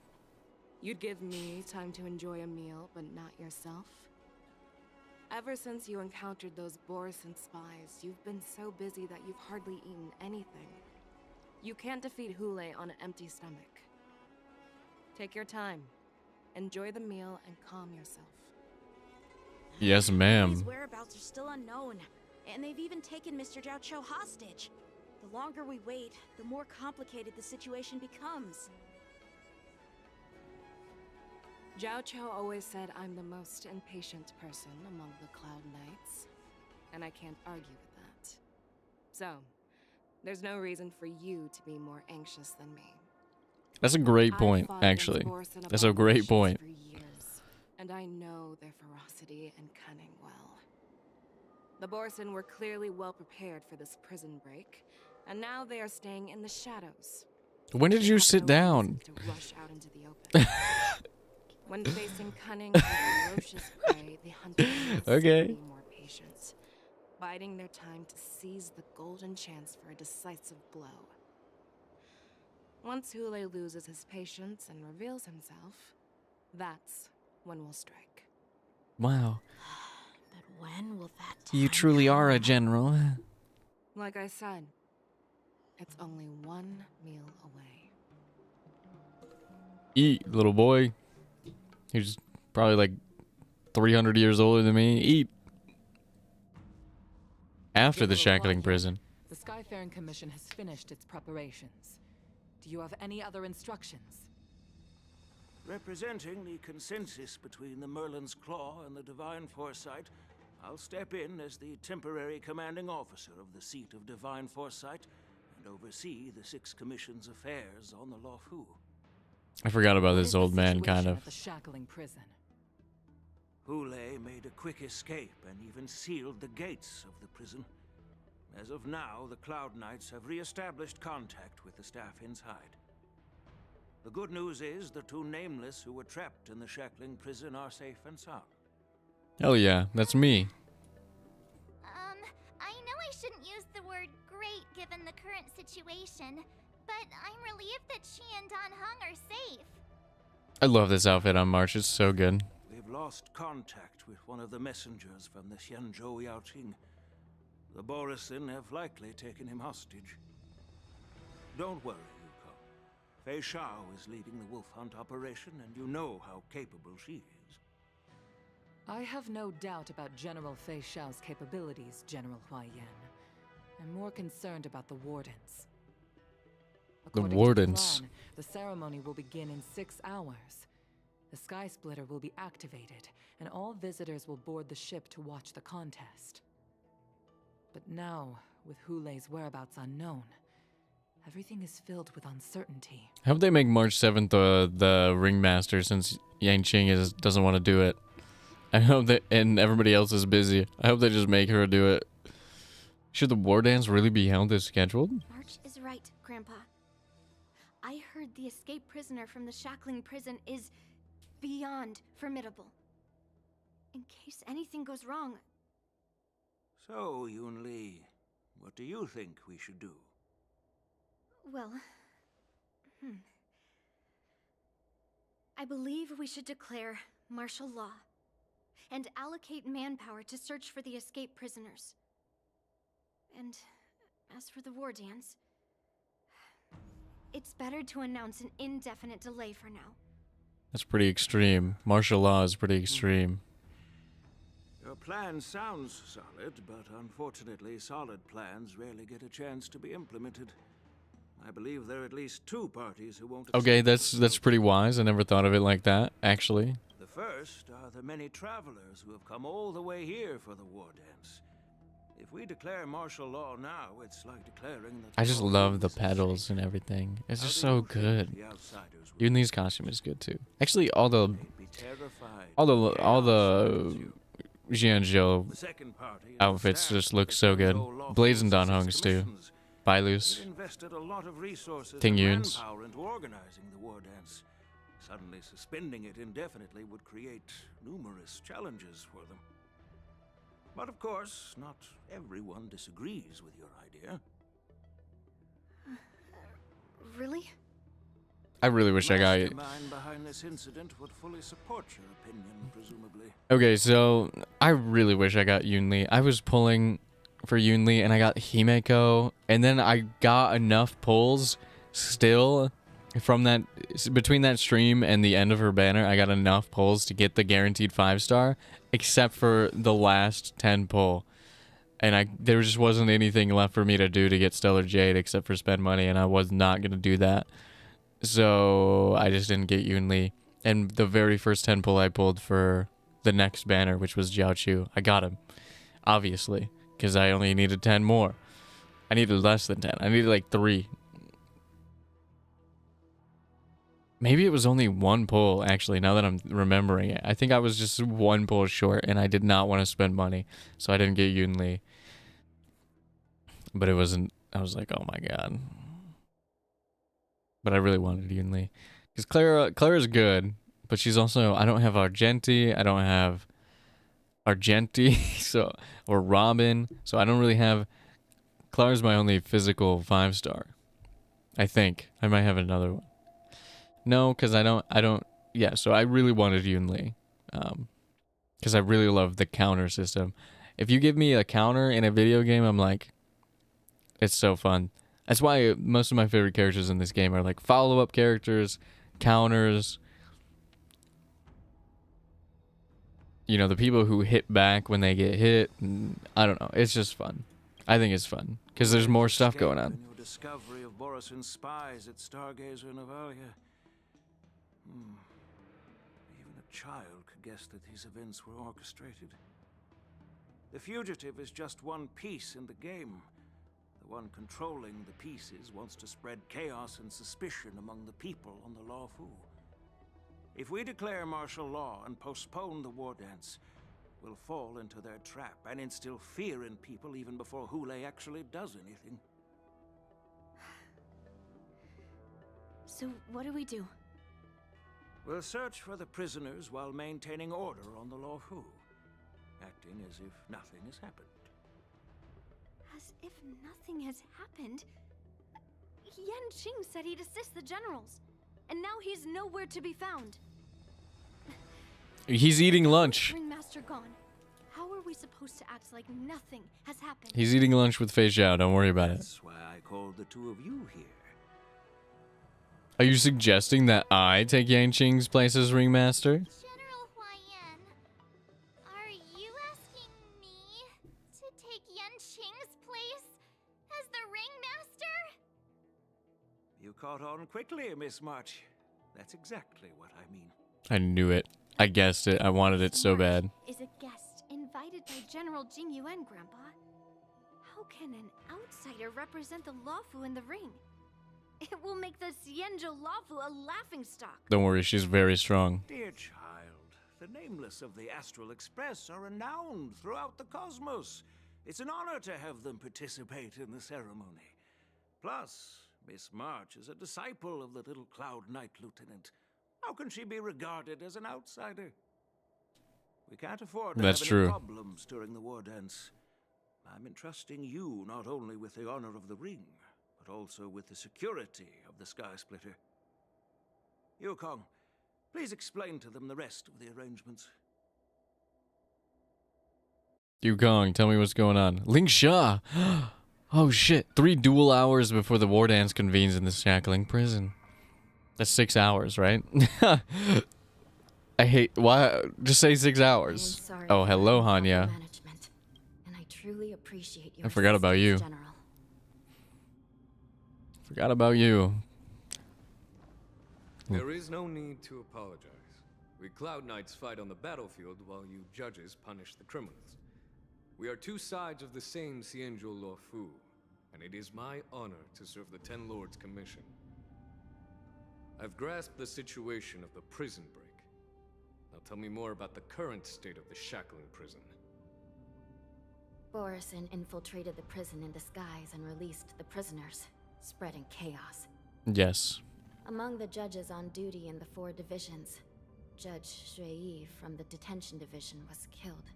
You'd give me time to enjoy a meal, but not yourself? Ever since you encountered those Borisson spies, you've been so busy that you've hardly eaten anything. You can't defeat Hule on an empty stomach. Take your time. Enjoy the meal and calm yourself. Yes, His ma'am. whereabouts are still unknown, and they've even taken Mr. Zhao Cho hostage. The longer we wait, the more complicated the situation becomes. Zhao Cho always said I'm the most impatient person among the Cloud Knights, and I can't argue with that. So, there's no reason for you to be more anxious than me. That's a great I've point, fought against actually. Borisson That's a great abominations point. For years, and I know their ferocity and cunning well. The Borisson were clearly well prepared for this prison break, and now they are staying in the shadows. When did They you have sit no down? reason to rush out into the open. When facing cunning and ferocious prey, the hunters must Okay. be more patient, biding their time to seize the golden chance for a decisive blow. Once Hule loses his patience and reveals himself, that's when we'll strike. Wow. But when will that time You truly are a come? general. Like I said, it's only one meal away. Eat, little boy. He's probably like 300 years older than me. Eat. After Give the it a shackling while. prison. The Skyfaring Commission has finished its preparations. Do you have any other instructions? Representing the consensus between the Merlin's Claw and the Divine Foresight, I'll step in as the temporary commanding officer of the seat of Divine Foresight and oversee the Six Commission's affairs on the Luofu. I forgot about What this is the old man, situation kind at of. the shackling prison. Hule made a quick escape and even sealed the gates of the prison. As of now, the Cloud Knights have re-established contact with the staff inside. The good news is the two Nameless who were trapped in the shackling prison are safe and sound. Hell yeah, that's me. I know I shouldn't use the word great given the current situation, but I'm relieved that she and Don Hung are safe. I love this outfit on March. It's so good. We've lost contact with one of the messengers from the Xianzhou Yaoqing. The Borisson have likely taken him hostage. Don't worry, Yuko. Feixiao is leading the wolf hunt operation, and you know how capable she is. I have no doubt about General Feixiao's capabilities, General Huaiyan. I'm more concerned about the wardens. According to wardens. plan, the ceremony will begin in 6 hours. the Sky Splitter will be activated, and all visitors will board the ship to watch the contest. But now, with Hulei's whereabouts unknown, everything is filled with uncertainty. I hope they make March 7th the ringmaster, since Yanqing doesn't want to do it. I hope that, and everybody else is busy. I hope they just make her do it. Should the war dance really be held as scheduled? March is right, Grandpa. I heard the escaped prisoner from the shackling prison is beyond formidable. In case anything goes wrong. So, Yunli, what do you think we should do? Well, I believe we should declare martial law and allocate manpower to search for the escaped prisoners. And as for the war dance, it's better to announce an indefinite delay for now. That's pretty extreme. Martial law is pretty extreme. Your plan sounds solid, but unfortunately, solid plans rarely get a chance to be implemented. I believe there are at least two parties who won't. Okay, that's pretty wise. I never thought of it like that, actually. The first are the many travelers who have come all the way here for the war dance. If we declare martial law now, it's like declaring that I just love the pedals and everything. It's just so good. Yunli's costume is good too. Actually, all the Jianzhou outfits just look so good. Blaze and Dan Hong's too. Bailu's. Ting Yun's. Suddenly suspending it indefinitely would create numerous challenges for them. But of course, not everyone disagrees with your idea. Really? I really wish I got it. Behind this incident would fully support your opinion, presumably. Okay, so I really wish I got Yunli. I was pulling for Yunli and I got Himeko, and then I got enough pulls still from that, between that stream and the end of her banner. I got enough pulls to get the guaranteed 5-star, except for the last 10 pull. And there just wasn't anything left for me to do to get Stellar Jade except for spend money, and I was not going to do that. So I just didn't get Yunli. And the very first 10 pull I pulled for the next banner, which was Jiaochu, I got him, obviously, because I only needed 10 more. I needed less than 10. I needed like 3. Maybe it was only 1 pull, actually, now that I'm remembering it. I think I was just 1 pull short, and I did not want to spend money, so I didn't get Yunli. But it wasn't, I was like, oh my god. But I really wanted Yunli. Because Clara's good, but she's also, I don't have Argenti, I don't have Argenti, so, or Robin, so I don't really have, Clara's my only physical 5-star. I think. I might have another one. No, because I don't, yeah, so I really wanted Yunli. Because I really love the counter system. If you give me a counter in a video game, I'm like, it's so fun. That's why most of my favorite characters in this game are like follow-up characters, counters. You know, the people who hit back when they get hit. And I don't know. It's just fun. I think it's fun because there's more stuff going on. Your discovery of Borisin's spies at Stargazer Navalia. Even a child could guess that these events were orchestrated. The fugitive is just one piece in the game. The one controlling the pieces wants to spread chaos and suspicion among the people on the Lawfu. If we declare martial law and postpone the war dance, we'll fall into their trap and instill fear in people even before Hulei actually does anything. So what do we do? We'll search for the prisoners while maintaining order on the Lawfu, acting as if nothing has happened. As if nothing has happened? Yanqing said he'd assist the generals, and now he's nowhere to be found. He's eating lunch. Ringmaster gone. How are we supposed to act like nothing has happened? He's eating lunch with Feixiao. Don't worry about it. That's why I called the two of you here. Are you suggesting that I take Yanqing's place as ringmaster? General Huaiyan, are you asking me to take Yanqing's place as the ringmaster? You caught on quickly, Miss March. That's exactly what I mean. I knew it. I guessed it. I wanted it so bad. Is a guest invited by General Jing Yuan, Grandpa. How can an outsider represent the Lawfu in the ring? It will make the Xianzhou Lawfu a laughingstock. Don't worry, she's very strong. Dear child, the nameless of the Astral Express are renowned throughout the cosmos. It's an honor to have them participate in the ceremony. Plus, Miss March is a disciple of the little Cloud Knight Lieutenant. How can she be regarded as an outsider? We can't afford to have any problems during the war dance. I'm entrusting you not only with the honor of the ring, but also with the security of the Sky Splitter. Yukong, please explain to them the rest of the arrangements. Yukong, tell me what's going on. Ling Sha! Oh shit, 3 dual hours before the war dance convenes in the shackling prison. That's 6 hours, right? I hate, why? Just say 6 hours. Oh, hello, Hanya. And I truly appreciate your I forgot about you. General. Forgot about you. There is no need to apologize. We Cloud Knights fight on the battlefield while you judges punish the criminals. We are two sides of the same Xianzhou Luofu, and it is my honor to serve the Ten Lords' commission. I've grasped the situation of the prison break. Now tell me more about the current state of the shackling prison. Borisin infiltrated the prison in disguise and released the prisoners, spreading chaos. Yes. Among the judges on duty in the 4 divisions, Judge Shui from the detention division was killed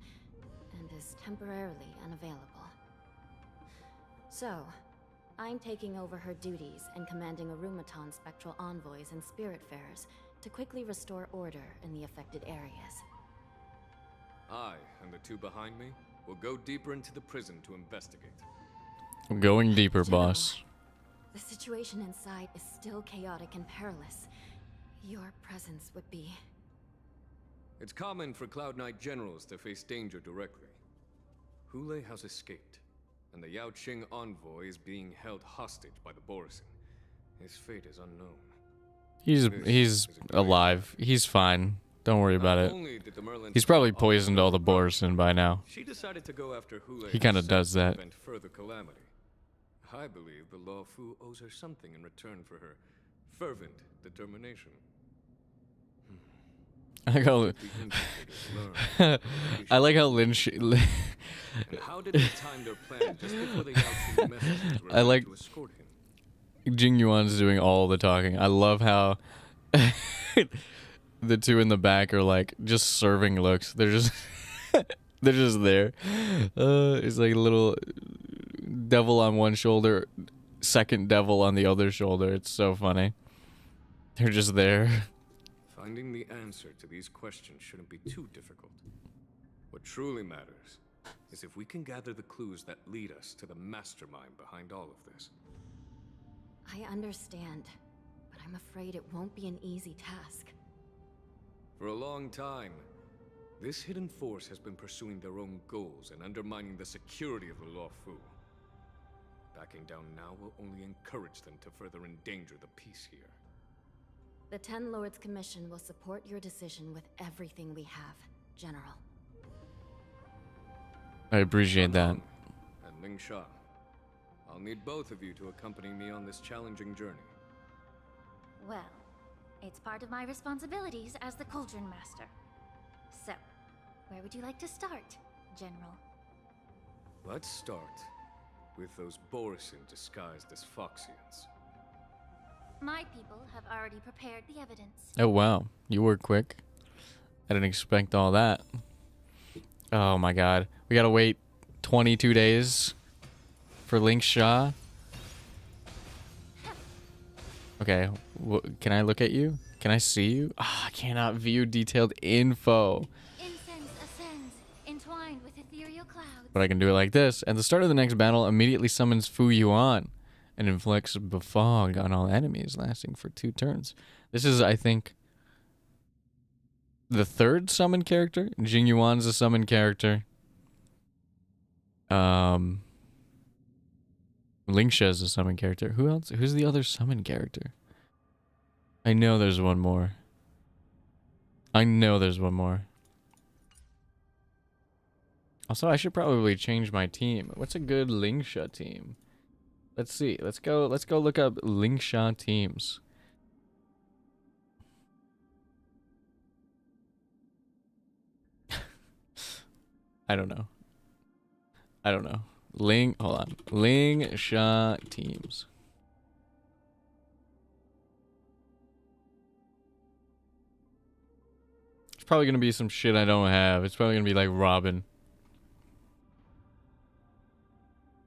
and is temporarily unavailable. So, I'm taking over her duties and commanding Arumaton spectral envoys and spiritfarers to quickly restore order in the affected areas. I and the 2 behind me will go deeper into the prison to investigate. I'm going deeper, General, boss. the situation inside is still chaotic and perilous. Your presence would be... It's common for Cloud Knight generals to face danger directly. Hulei has escaped, and the Yaoqing envoy is being held hostage by the Borisin. His fate is unknown. He's alive. He's fine. Don't worry about it. He's probably poisoned all the Borisin by now. She decided to go after Hulei. He kind of does that. Prevent further calamity. I believe the Luofu owes her something in return for her fervent determination. I like how I like how Lin how did they time their plan just before the Yaoqing messengers were I like to escort him? Jing Yuan's doing all the talking. I love how the 2 in the back are like just serving looks. They're just they're just there. It's like a little devil on one shoulder, second devil on the other shoulder. It's so funny. They're just there. Finding the answer to these questions shouldn't be too difficult. What truly matters is if we can gather the clues that lead us to the mastermind behind all of this. I understand, but I'm afraid it won't be an easy task. For a long time, this hidden force has been pursuing their own goals and undermining the security of the Luofu. Backing down now will only encourage them to further endanger the peace here. The Ten Lords Commission will support your decision with everything we have, General. I appreciate that. And Ling Sha, I'll need both of you to accompany me on this challenging journey. Well, it's part of my responsibilities as the Cauldron Master. So, where would you like to start, General? Let's start with those Borisin disguised as Foxians. My people have already prepared the evidence. Oh wow, you were quick. I didn't expect all that. Oh my god, we gotta wait 22 days for Ling Sha. Okay, can I look at you? Can I see you? Ah, I cannot view detailed info. Incense ascends, entwined with ethereal clouds. But I can do it like this. At the start of the next battle, immediately summons Fu Yuan and inflicts befog on all enemies, lasting for 2 turns. This is, I think, the 3rd summon character. Jing Yuan's a summon character. Ling Sha's a summon character. Who else? Who's the other summon character? I know there's one more. I know there's one more. Also, I should probably change my team. What's a good Lingsha team? Let's see. Let's go look up Lingsha teams. I don't know. Hold on. Lingsha teams. It's probably gonna be some shit I don't have. It's probably gonna be like Robin.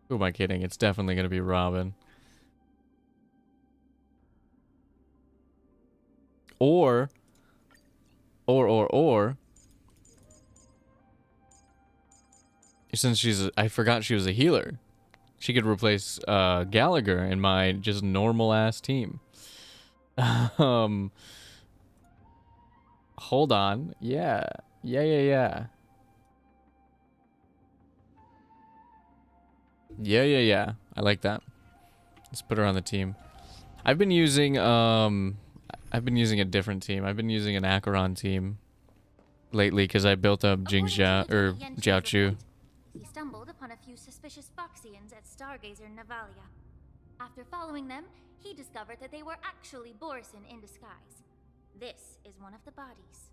Who am I kidding? It's definitely gonna be Robin. Or since I forgot she was a healer, she could replace Gallagher in my just normal ass team. Hold on. Yeah. Yeah. I like that. Let's put her on the team. I've been using a different team. I've been using an Acheron team lately because I built up Jingxia or Jiaochu. He stumbled upon a few suspicious Foxians at Stargazer Navalia. After following them, he discovered that they were actually Borison in disguise. This is one of the bodies.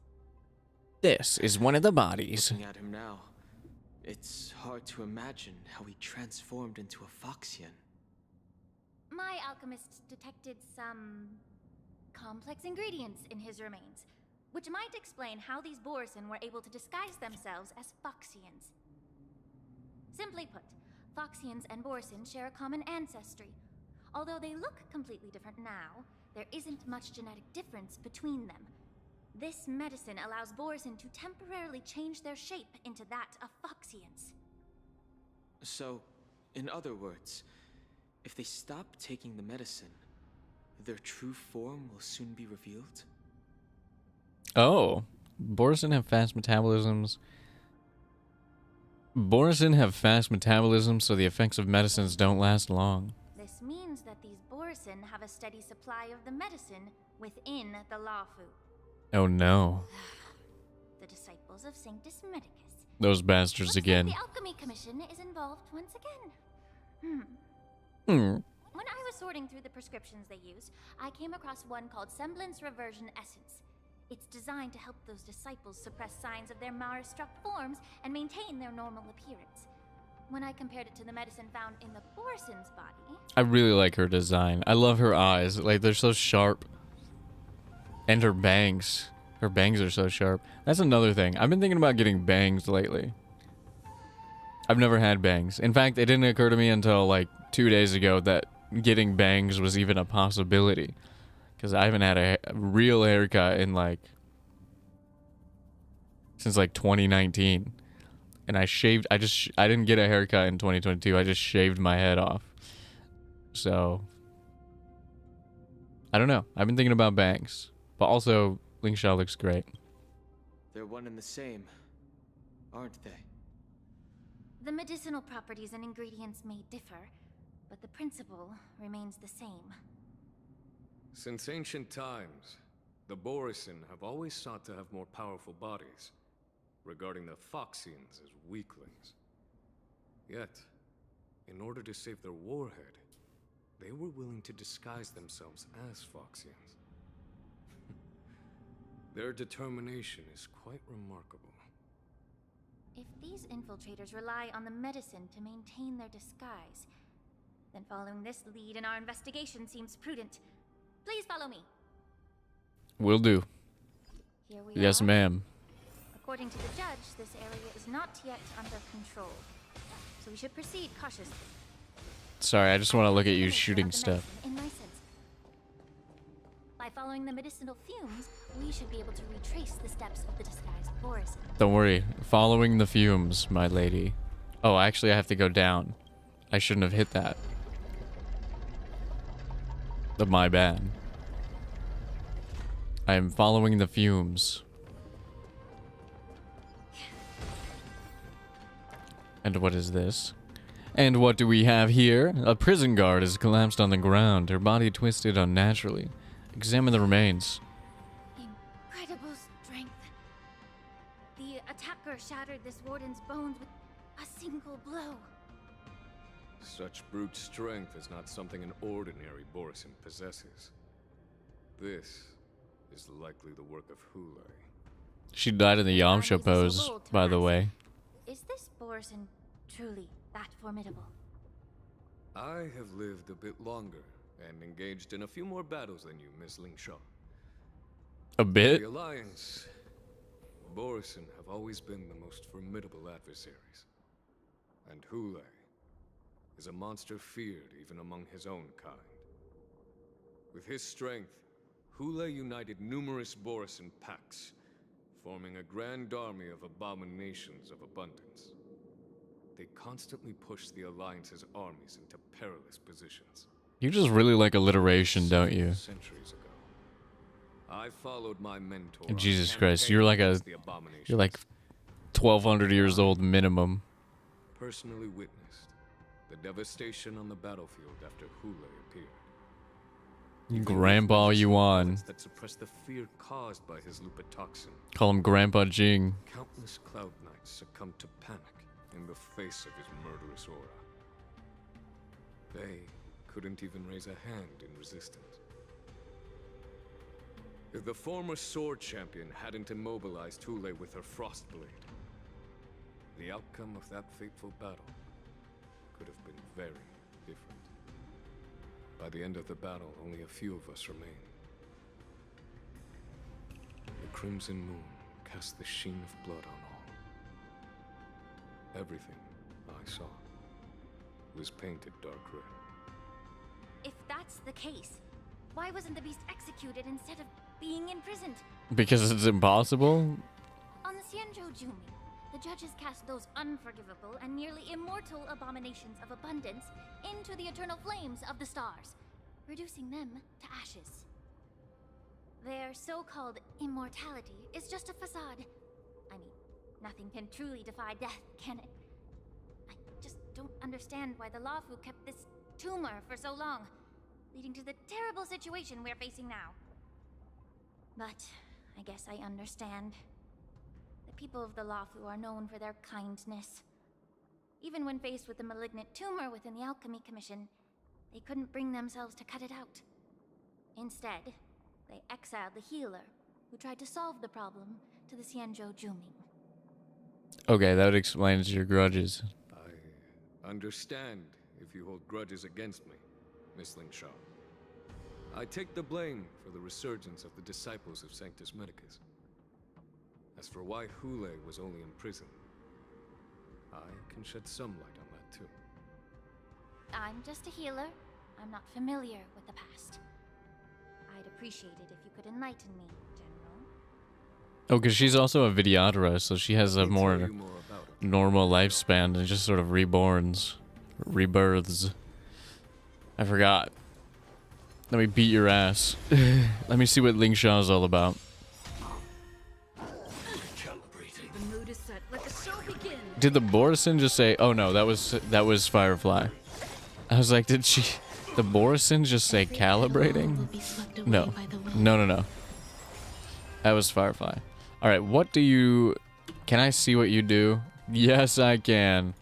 Looking at him now, it's hard to imagine how he transformed into a Foxian. My alchemist detected some complex ingredients in his remains, which might explain how these Borison were able to disguise themselves as Foxians. Simply put, Foxians and Borison share a common ancestry. Although they look completely different now, there isn't much genetic difference between them. This medicine allows Borison to temporarily change their shape into that of Foxians. So, in other words, if they stop taking the medicine, their true form will soon be revealed? Oh, Borison have fast metabolisms. So the effects of medicines don't last long. This means that these Borison have a steady supply of the medicine within the Lafu. Oh no. The disciples of Sanctus Medicus. Those bastards again. The Alchemy Commission is involved once again. When I was sorting through the prescriptions they use, I came across one called Semblance Reversion Essence. It's designed to help those disciples suppress signs of their Mara-struck forms and maintain their normal appearance. When I compared it to the medicine found in the Borison's body... I really like her design. I love her eyes. Like, they're so sharp. And her bangs. Her bangs are so sharp. That's another thing. I've been thinking about getting bangs lately. I've never had bangs. In fact, it didn't occur to me until, like, 2 days ago that getting bangs was even a possibility. Because I haven't had a real haircut in, like, since, like, 2019. And I didn't get a haircut in 2022. I just shaved my head off. So, I don't know. I've been thinking about bangs. But also, Lingsha looks great. They're one and the same, aren't they? The medicinal properties and ingredients may differ, but the principle remains the same. Since ancient times, the Borison have always sought to have more powerful bodies, regarding the Foxians as weaklings. Yet, in order to save their warhead, they were willing to disguise themselves as Foxians. Their determination is quite remarkable. If these infiltrators rely on the medicine to maintain their disguise, then following this lead in our investigation seems prudent. Please follow me. Will do. Here we Yes, are. ma'am. According to the judge, this area is not yet under control, so we should proceed cautiously. Sorry, I just want to look at you shooting stuff. In my sense. By following the medicinal fumes, we should be able to retrace the steps of the disguised Borison. Don't worry. Following the fumes, my lady. Oh, actually, I have to go down. I shouldn't have hit that. My bad. I am following the fumes. And what is this? And what do we have here? A prison guard is collapsed on the ground, her body twisted unnaturally. Examine the remains. Incredible strength. attacker shattered this warden's bones with a single blow. Such brute strength is not something an ordinary Borisin possesses. This is likely the work of Hulei. She died in the Yamcha pose, by the way. Is this Borisin truly that formidable? I have lived a bit longer and engaged in a few more battles than you, Miss Lingshaw. A bit? The Alliance, Borisin have always been the most formidable adversaries. And Hulei is a monster feared even among his own kind. With his strength, Hulei united numerous Borisin packs, forming a grand army of abominations of abundance. They constantly push the Alliance's armies into perilous positions. You just really like alliteration, don't you? Centuries ago, I followed my mentor. Jesus Christ, you're like 1,200 years old minimum. Personally witnessed the devastation on the battlefield after Hulei appeared. Grandpa Yuan. That suppressed the fear caused by his lupotoxin. Call him Grandpa Jing. Countless Cloud Knights succumbed to panic in the face of his murderous aura. They couldn't even raise a hand in resistance. If the former sword champion hadn't immobilized Hulei with her frost blade, the outcome of that fateful battle could have been very different. By the end of the battle, only a few of us remained. The crimson moon cast the sheen of blood on all. Everything I saw was painted dark red. If that's the case, why wasn't the beast executed instead of being imprisoned? Because it's impossible? On the Xianzhou Jumi, the judges cast those unforgivable and nearly immortal abominations of abundance into the eternal flames of the stars, reducing them to ashes. Their so-called immortality is just a facade. I mean, nothing can truly defy death, can it? I just don't understand why the Laofu kept this tumor for so long, leading to the terrible situation we're facing now. But I guess I understand. The people of the Laofu are known for their kindness. Even when faced with a malignant tumor within the Alchemy Commission, they couldn't bring themselves to cut it out. Instead, they exiled the healer, who tried to solve the problem, to the Xianzhou Jumi. Okay, that explains your grudges. I understand if you hold grudges against me, Miss Lingshaw. I take the blame for the resurgence of the disciples of Sanctus Medicus. As for why Hulei was only in prison, I can shed some light on that too. I'm just a healer. I'm not familiar with the past. I'd appreciate it if you could enlighten me, General. Oh, because she's also a Vidyadhara, so she has a more normal lifespan and just sort of rebirths. I forgot. Let me beat your ass. Let me see what Lingshaw is all about. The mood is set. Let the show begin. Did the Borisin just say? Oh no, that was Firefly. I was like, did the Borisin just say calibrating? No. No. That was Firefly. All right, what do you? Can I see what you do? Yes, I can.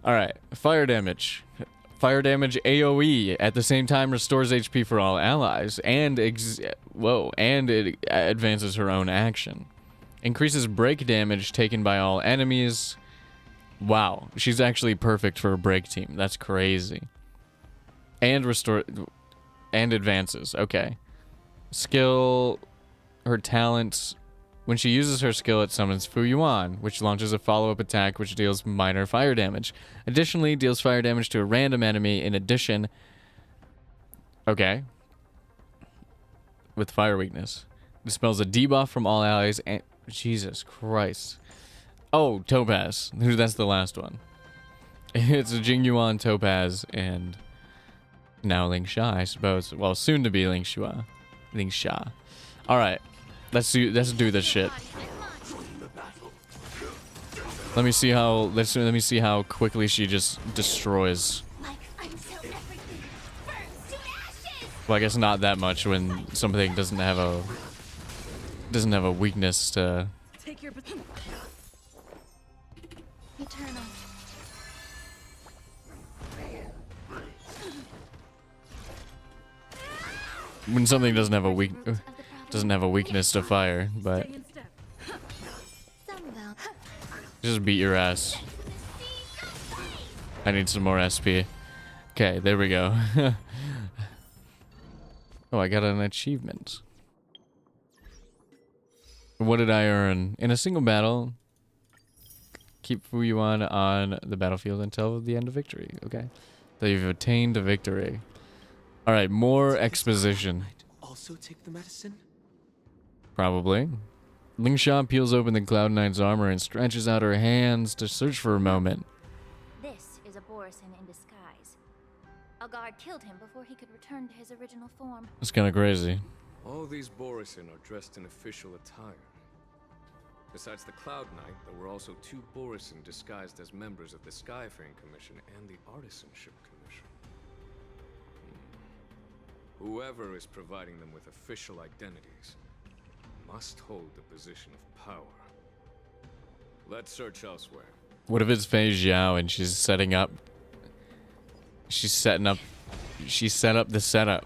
All right, fire damage. Fire damage AoE at the same time restores HP for all allies and it advances her own action. Increases break damage taken by all enemies. Wow, she's actually perfect for a break team. That's crazy. And advances. Okay. Skill, her talents. When she uses her skill, it summons Fu Yuan, which launches a follow-up attack which deals minor fire damage. Additionally, deals fire damage to a random enemy in addition. Okay. With fire weakness. Dispels a debuff from all allies and... Jesus Christ. Oh, Topaz. That's the last one. It's a Jingyuan, Topaz, and... now Lingsha, I suppose. Well, soon to be Lingsha. Alright. Let's do this shit. Let me see how quickly she just destroys. Well, I guess not that much when something doesn't have a weakness to when something doesn't have a weakness to fire, but just beat your ass. I need some more SP. Okay, there we go. Oh, I got an achievement. What did I earn? In a single battle, keep Fuyuan on the battlefield until the end of victory. Okay. So you've attained a victory. Alright, more exposition. Also take the medicine? Probably. Lingsha peels open the Cloud Knight's armor and stretches out her hands to search for a moment. This is a Borisin in disguise. A guard killed him before he could return to his original form. That's kind of crazy. All these Borisin are dressed in official attire. Besides the Cloud Knight, there were also 2 Borisin disguised as members of the Skyfaring Commission and the Artisanship Commission. Whoever is providing them with official identities must hold the position of power. Let's search elsewhere. What if it's Feixiao and she's setting up... She set up the setup.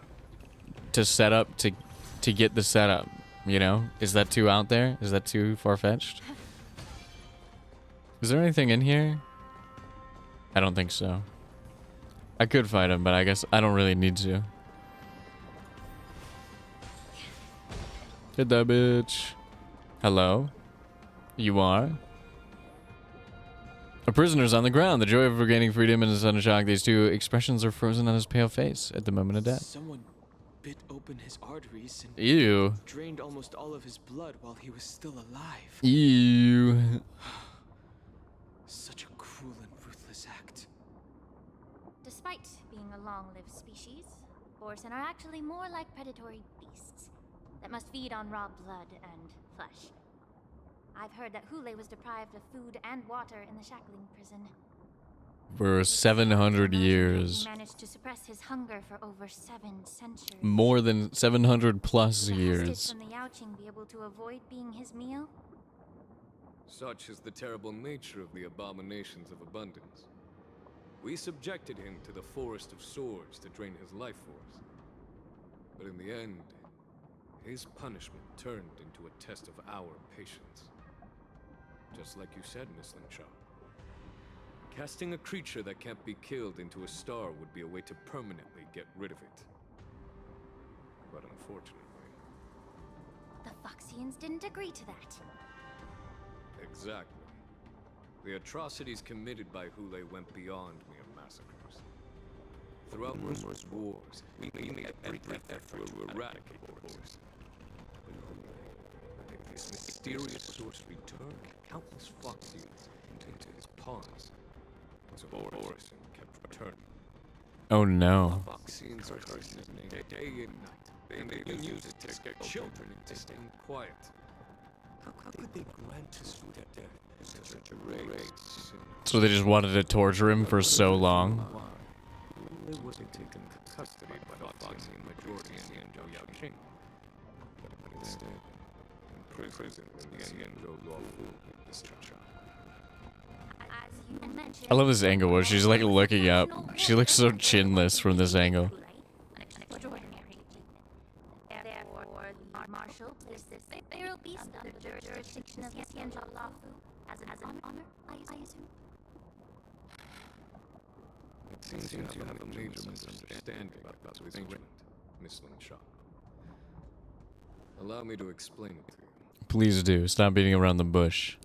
To get the setup, you know? Is that too out there? Is that too far-fetched? Is there anything in here? I don't think so. I could fight him, but I guess I don't really need to. Hit that bitch. Hello? You are? A prisoner's on the ground. The joy of regaining freedom and the sudden shock. These 2 expressions are frozen on his pale face at the moment of death. Someone bit open his arteries and Ew. drained almost all of his blood while he was still alive. Ew. Such a cruel and ruthless act. Despite being a long-lived species, Borisin are actually more like predatory beasts that must feed on raw blood and flesh. I've heard that Hule was deprived of food and water in the shackling prison. For 700 years. He managed to suppress his hunger for over 7 centuries. More than 700 plus years. From the Yaoqing be able to avoid being his meal? Such is the terrible nature of the abominations of abundance. We subjected him to the Forest of Swords to drain his life force. But in the end, his punishment turned into a test of our patience. Just like you said, Miss Lingsha. Casting a creature that can't be killed into a star would be a way to permanently get rid of it. But unfortunately... The Foxians didn't agree to that. Exactly. The atrocities committed by Hule went beyond mere massacres. Throughout numerous wars, we made every effort to eradicate Borisin. But this mysterious source returned countless Foxians into his pawns. So Borisin kept returning. Oh no. Foxians are cursing his name day and night, and they even use it to scare children into staying quiet. How could they grant his food at death in such a rage? So they just wanted to torture him for so long. It wasn't taken into custody by the Foxian majority in the Yaoqing, but instead imprisoned in the Xianzhou law in this church. I love this angle where she's like looking up. She looks so chinless from this angle. Marshal, this feral beast under the jurisdiction of Xianzhou Law as an honor, I assume. It seems you have a major misunderstanding about this arrangement, Miss Lingsha. Allow me to explain it to you. Please do. Stop beating around the bush.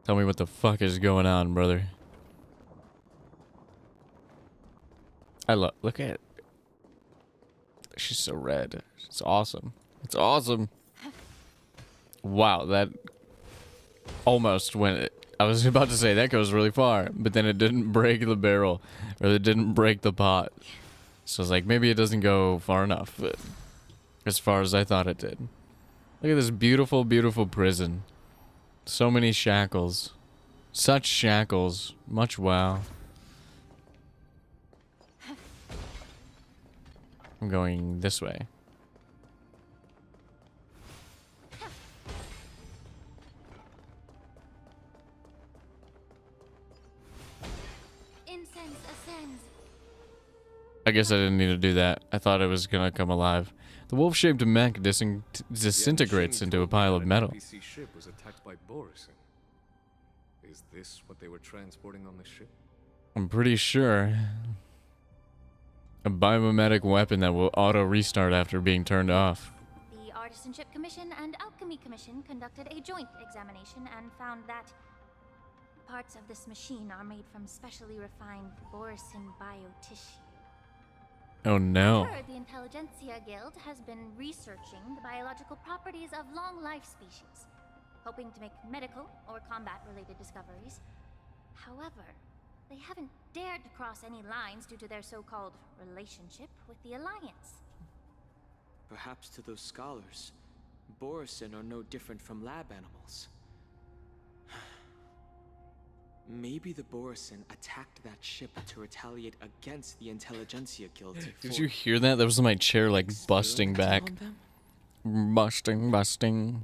Tell me what the fuck is going on, brother. Look at it. She's so red. It's awesome. It's awesome. Wow, that almost went. I was about to say that goes really far, but then it didn't break the barrel, or it didn't break the pot. So I was like, maybe it doesn't go far enough, but as far as I thought it did. Look at this beautiful, beautiful prison. So many shackles. Such shackles. Much wow. I'm going this way. Incense ascends. I guess I didn't need to do that. I thought it was gonna come alive. The wolf-shaped mech disintegrates into a pile of metal. NPC ship was attacked by Borisin. Is this what they were transporting on the ship? I'm pretty sure. A biomimetic weapon that will auto-restart after being turned off. The Artisanship Commission and Alchemy Commission conducted a joint examination and found that parts of this machine are made from specially refined Borisin biotissue. Oh no. However, the Intelligentsia Guild has been researching the biological properties of long-life species, hoping to make medical or combat-related discoveries. However, they haven't dared to cross any lines due to their so-called relationship with the Alliance. Perhaps to those scholars, Borisin are no different from lab animals. Maybe the Borisin attacked that ship to retaliate against the Intelligentsia Guild. Did you hear that? That was my chair like busting back. Busting.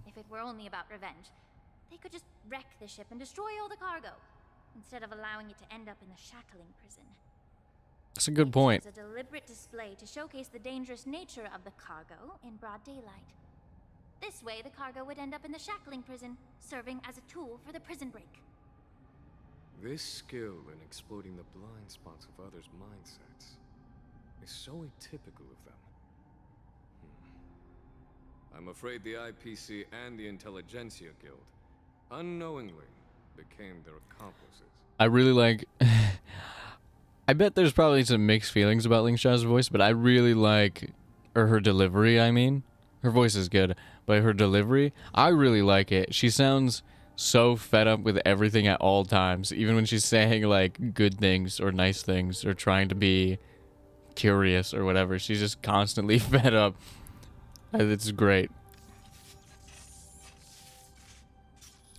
If it were only about revenge, they could just wreck the ship and destroy all the cargo, instead of allowing it to end up in the shackling prison. That's a good point. It's a deliberate display to showcase the dangerous nature of the cargo in broad daylight. This way, the cargo would end up in the shackling prison, serving as a tool for the prison break. This skill in exploiting the blind spots of others' mindsets is so atypical of them. I'm afraid the IPC and the Intelligentsia Guild unknowingly became their accomplices. I really like... I bet there's probably some mixed feelings about Ling Xiao's voice, but I really like... Or her delivery, I mean. Her voice is good, but her delivery, I really like it. She sounds so fed up with everything at all times, even when she's saying, like, good things or nice things or trying to be curious or whatever. She's just constantly fed up. It's great.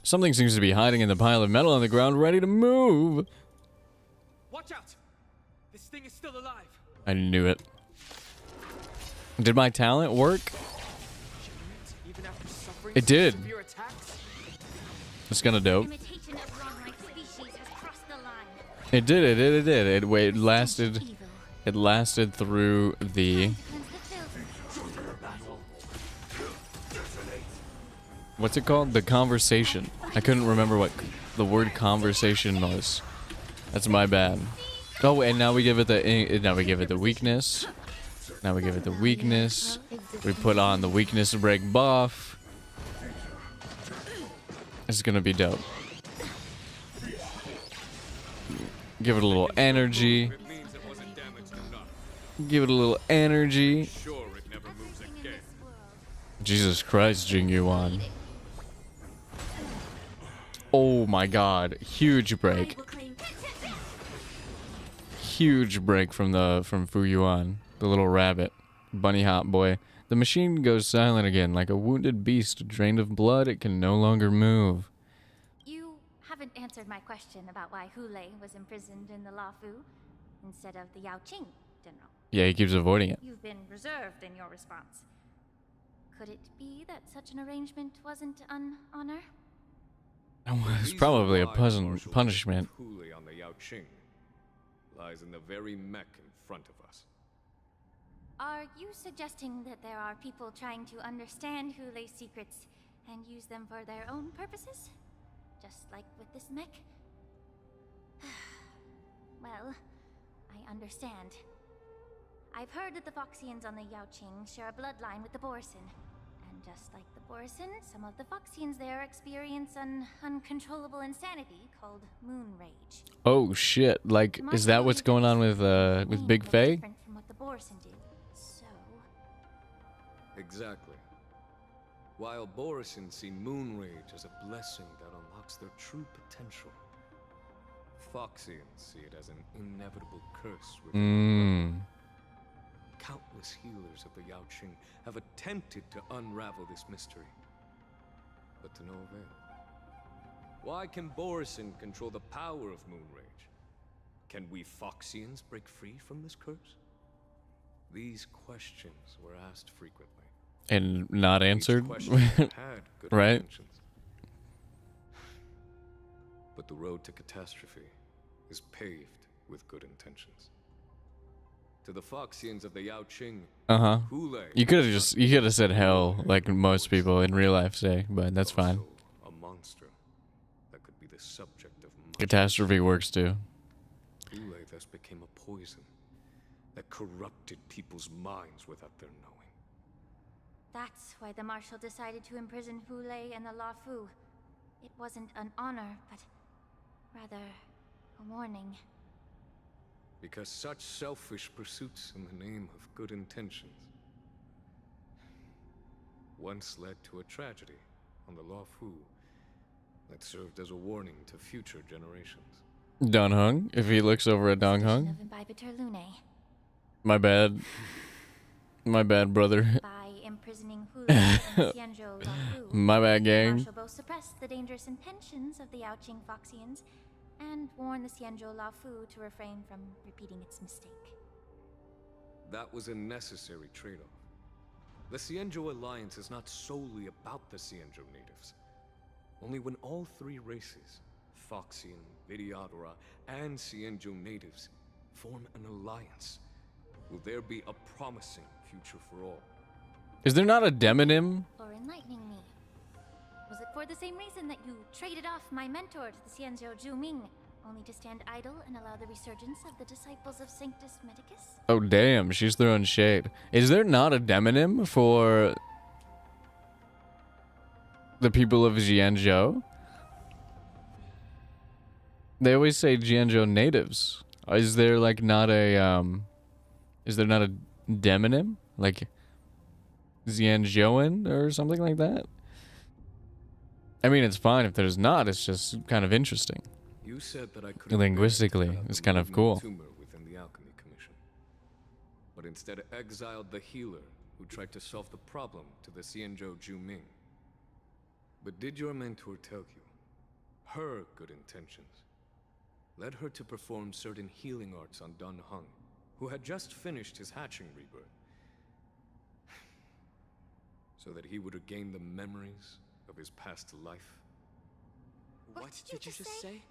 Something seems to be hiding in the pile of metal on the ground, ready to move. Watch out! This thing is still alive. I knew it. Did my talent work? Even after suffering It did. severe attacks? It's kind of dope. Imitation of long-life species has crossed the line. It did. It lasted. It lasted through the. What's it called? The conversation. I couldn't remember what the word conversation was. That's my bad. Oh, and now we give it the. Now we give it the weakness. Now we give it the weakness. We put on the weakness break buff. It's gonna be dope. Give it a little energy. Give it a little energy. Jesus Christ, Jing Yuan. Oh my god. Huge break. Huge break from Fu Yuan, the little rabbit. Bunny hop boy. The machine goes silent again, like a wounded beast drained of blood. It can no longer move. You haven't answered my question about why Hulei was imprisoned in the Luofu instead of the Yaoqing General. Yeah, he keeps avoiding it. You've been reserved in your response. Could it be that such an arrangement wasn't an honor? It's probably a punishment. Hulei on the Yaoqing lies in the very mech in front of us. Are you suggesting that there are people trying to understand Hulei's secrets and use them for their own purposes? Just like with this mech? Well, I understand. I've heard that the Foxians on the Yaoqing share a bloodline with the Borisin. And just like the Borisin, some of the Foxians there experience an uncontrollable insanity called moon rage. Oh shit! Like, is that what's going on with Big Faye? Different from what the Borisin do. So Exactly. While Borisin see moon rage as a blessing that unlocks their true potential, Foxians see it as an inevitable curse. Countless healers of the Yaoqing have attempted to unravel this mystery, but to no avail. Why can Borisin control the power of moon rage? Can we Foxians break free from this curse? These questions were asked frequently. And not answered? Had good Right? intentions. But the road to catastrophe is paved with good intentions. To the Foxians of the Yao Qing, Uh-huh. Hulei You could have said hell like most people in real life say, but that's fine. a monster that could be the subject of much Catastrophe works too. Hulei thus became a poison that corrupted people's minds without their knowing. That's why the Marshal decided to imprison Hulei and the La Fu. It wasn't an honor, but rather a warning. Because such selfish pursuits in the name of good intentions once led to a tragedy on the La Fu that served as a warning to future generations. Don Hung, if he looks over at Dong Hung. Of Imbibitor Lunae. My bad. My bad, brother. By imprisoning Hulei and the Xianzhou La Fu, My bad, gang. Marshal both suppressed the dangerous intentions of the Yaoqing Foxians and warned the Xianzhou La Fu to refrain from repeating its mistake. That was a necessary trade-off. The Xianzhou alliance is not solely about the Xianzhou natives. Only when all three races, Foxian, Vidyadhara, and Xianzhou natives, form an alliance, will there be a promising future for all. Is there not a demonym? For enlightening me. Was it for the same reason that you traded off my mentor to the Xianzhou Zhuming, only to stand idle and allow the resurgence of the disciples of Sanctus Medicus? Oh, damn, she's throwing shade. Is there not a demonym for the people of Jianzhou? They always say Jianzhou natives. Is there like not a is there not a demonym like Xianzhouan or something like that? I mean, it's fine if there's not. It's just kind of interesting. You said that I could Linguistically, it's kind of cool. Tumor within the Alchemy Commission, but instead exiled the healer who tried to solve the problem to the Xianzhou Zhuming. But did your mentor tell you her good intentions led her to perform certain healing arts on Dun Hung, who had just finished his hatching rebirth, so that he would regain the memories of his past life? What did you just say?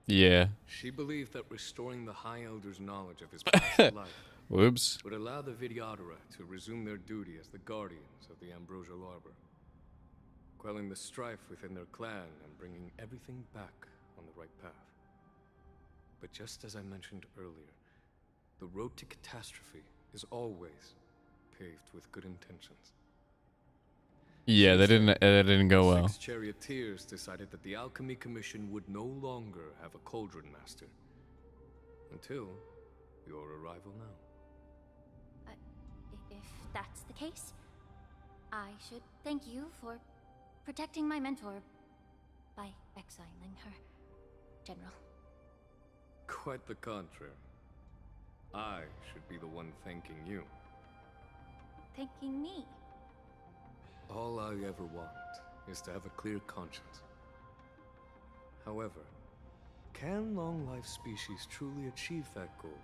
Yeah. She believed that restoring the High Elder's knowledge of his past life Whoops. would allow the Vidyadhara to resume their duty as the guardians of the Ambrosial Arbor, quelling the strife within their clan and bringing everything back on the right path. But just as I mentioned earlier, the road to catastrophe is always paved with good intentions. Yeah, that didn't go well. 6 charioteers decided that the Alchemy Commission would no longer have a cauldron master. Until your arrival now. If that's the case, I should thank you for protecting my mentor by exiling her, General. Quite the contrary. I should be the one thanking you. Thanking me? All I ever want is to have a clear conscience. However, can long-life species truly achieve that goal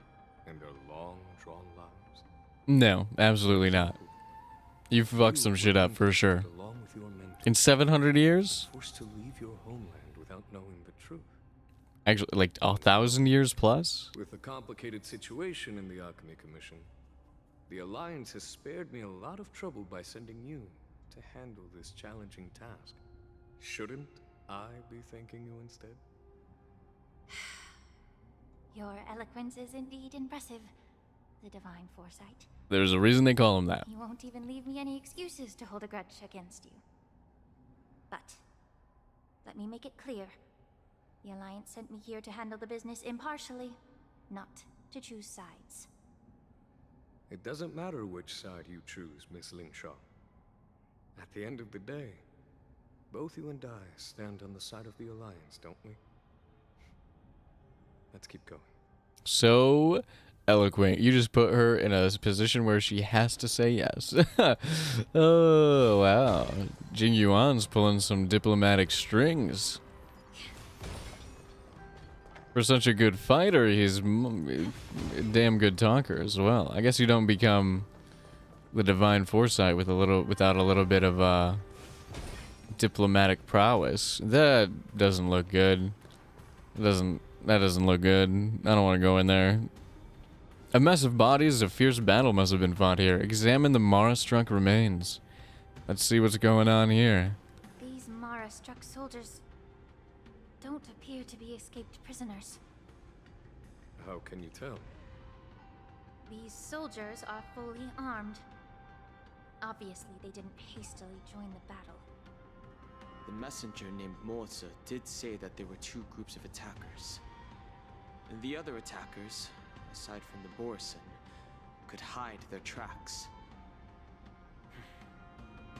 in their long-drawn lives? No, absolutely not. You fucked some shit up for sure. In 700 years? Forced to leave your homeland without knowing the truth. Actually, like 1,000 years plus? With the complicated situation in the Alchemy Commission, the Alliance has spared me a lot of trouble by sending you to handle this challenging task. Shouldn't I be thanking you instead? Your eloquence is indeed impressive, the divine foresight. There's a reason they call him that. You won't even leave me any excuses to hold a grudge against you. But let me make it clear. The Alliance sent me here to handle the business impartially, not to choose sides. It doesn't matter which side you choose, Miss Lingshaw. At the end of the day, both you and I stand on the side of the Alliance, don't we? Let's keep going. So eloquent. You just put her in a position where she has to say yes. Oh, wow. Jing Yuan's pulling some diplomatic strings. For such a good fighter, he's a damn good talker as well. I guess you don't become the divine foresight without a little bit of diplomatic prowess. That doesn't look good. That doesn't look good. I don't want to go in there. A mess of bodies, a fierce battle must have been fought here. Examine the Mara-struck remains. Let's see what's going on here. These Mara-struck soldiers don't appear to be escaped prisoners. How can you tell? These soldiers are fully armed. Obviously, they didn't hastily join the battle. The messenger named Morza did say that there were two groups of attackers. And the other attackers, aside from the Borison, could hide their tracks.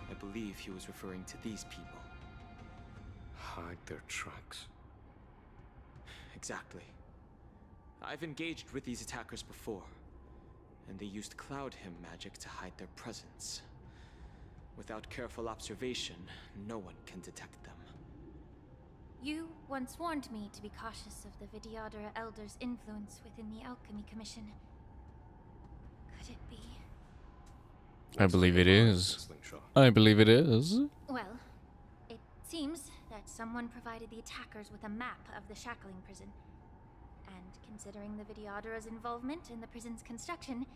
I believe he was referring to these people. Hide their tracks? Exactly. I've engaged with these attackers before, and they used Cloud Hymn magic to hide their presence. Without careful observation, no one can detect them. You once warned me to be cautious of the Vidyadhara Elder's influence within the Alchemy Commission. Could it be? I believe it is. I believe it is. Well, it seems that someone provided the attackers with a map of the shackling prison. And considering the Vidyadhara's involvement in the prison's construction,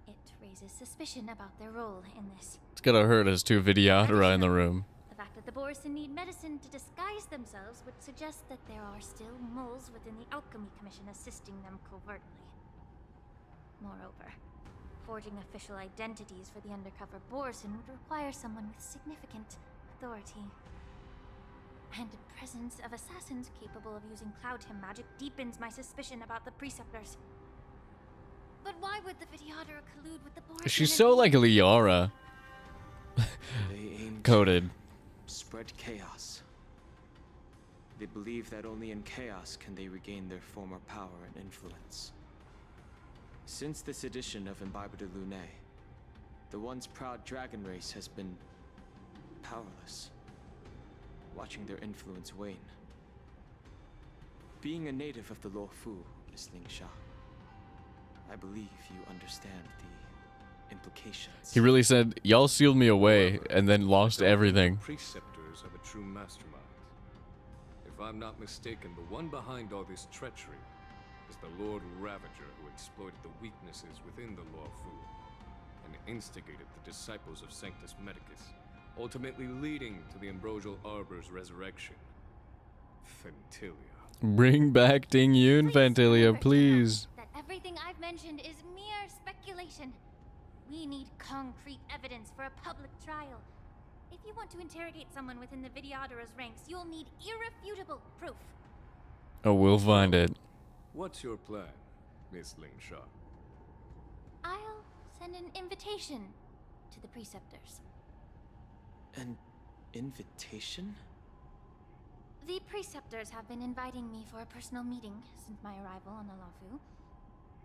it raises suspicion about their role in this. It's gotta hurt us two Vidyadhara in the room. The fact that the Borison need medicine to disguise themselves would suggest that there are still moles within the Alchemy Commission assisting them covertly. Moreover, forging official identities for the undercover Borison would require someone with significant authority. And the presence of assassins capable of using Cloud Hymn magic deepens my suspicion about the Preceptors. But why would the Vidyadhara collude with the Borison? She's so like Liara. They aim Coded. to spread chaos. They believe that only in chaos can they regain their former power and influence. Since this edition of Imbibe de Lune, the once proud dragon race has been powerless, watching their influence wane. Being a native of the Luofu, Miss Ling Sha, I believe you understand the implications. He really said, y'all sealed me away and then lost everything. The Preceptors have a true mastermind. If I'm not mistaken, the one behind all this treachery is the Lord Ravager, who exploited the weaknesses within the Luofu and instigated the disciples of Sanctus Medicus, ultimately leading to the Ambrosial Arbor's resurrection. Fentilia. Bring back Ding Yun, Fantilia, please. That everything I've mentioned is mere speculation. We need concrete evidence for a public trial. If you want to interrogate someone within the Vidyadhara's ranks, you'll need irrefutable proof. Oh, we'll find it. What's your plan, Miss Ling Sha? I'll send an invitation to the Preceptors. An invitation? The Preceptors have been inviting me for a personal meeting since my arrival on the Luofu.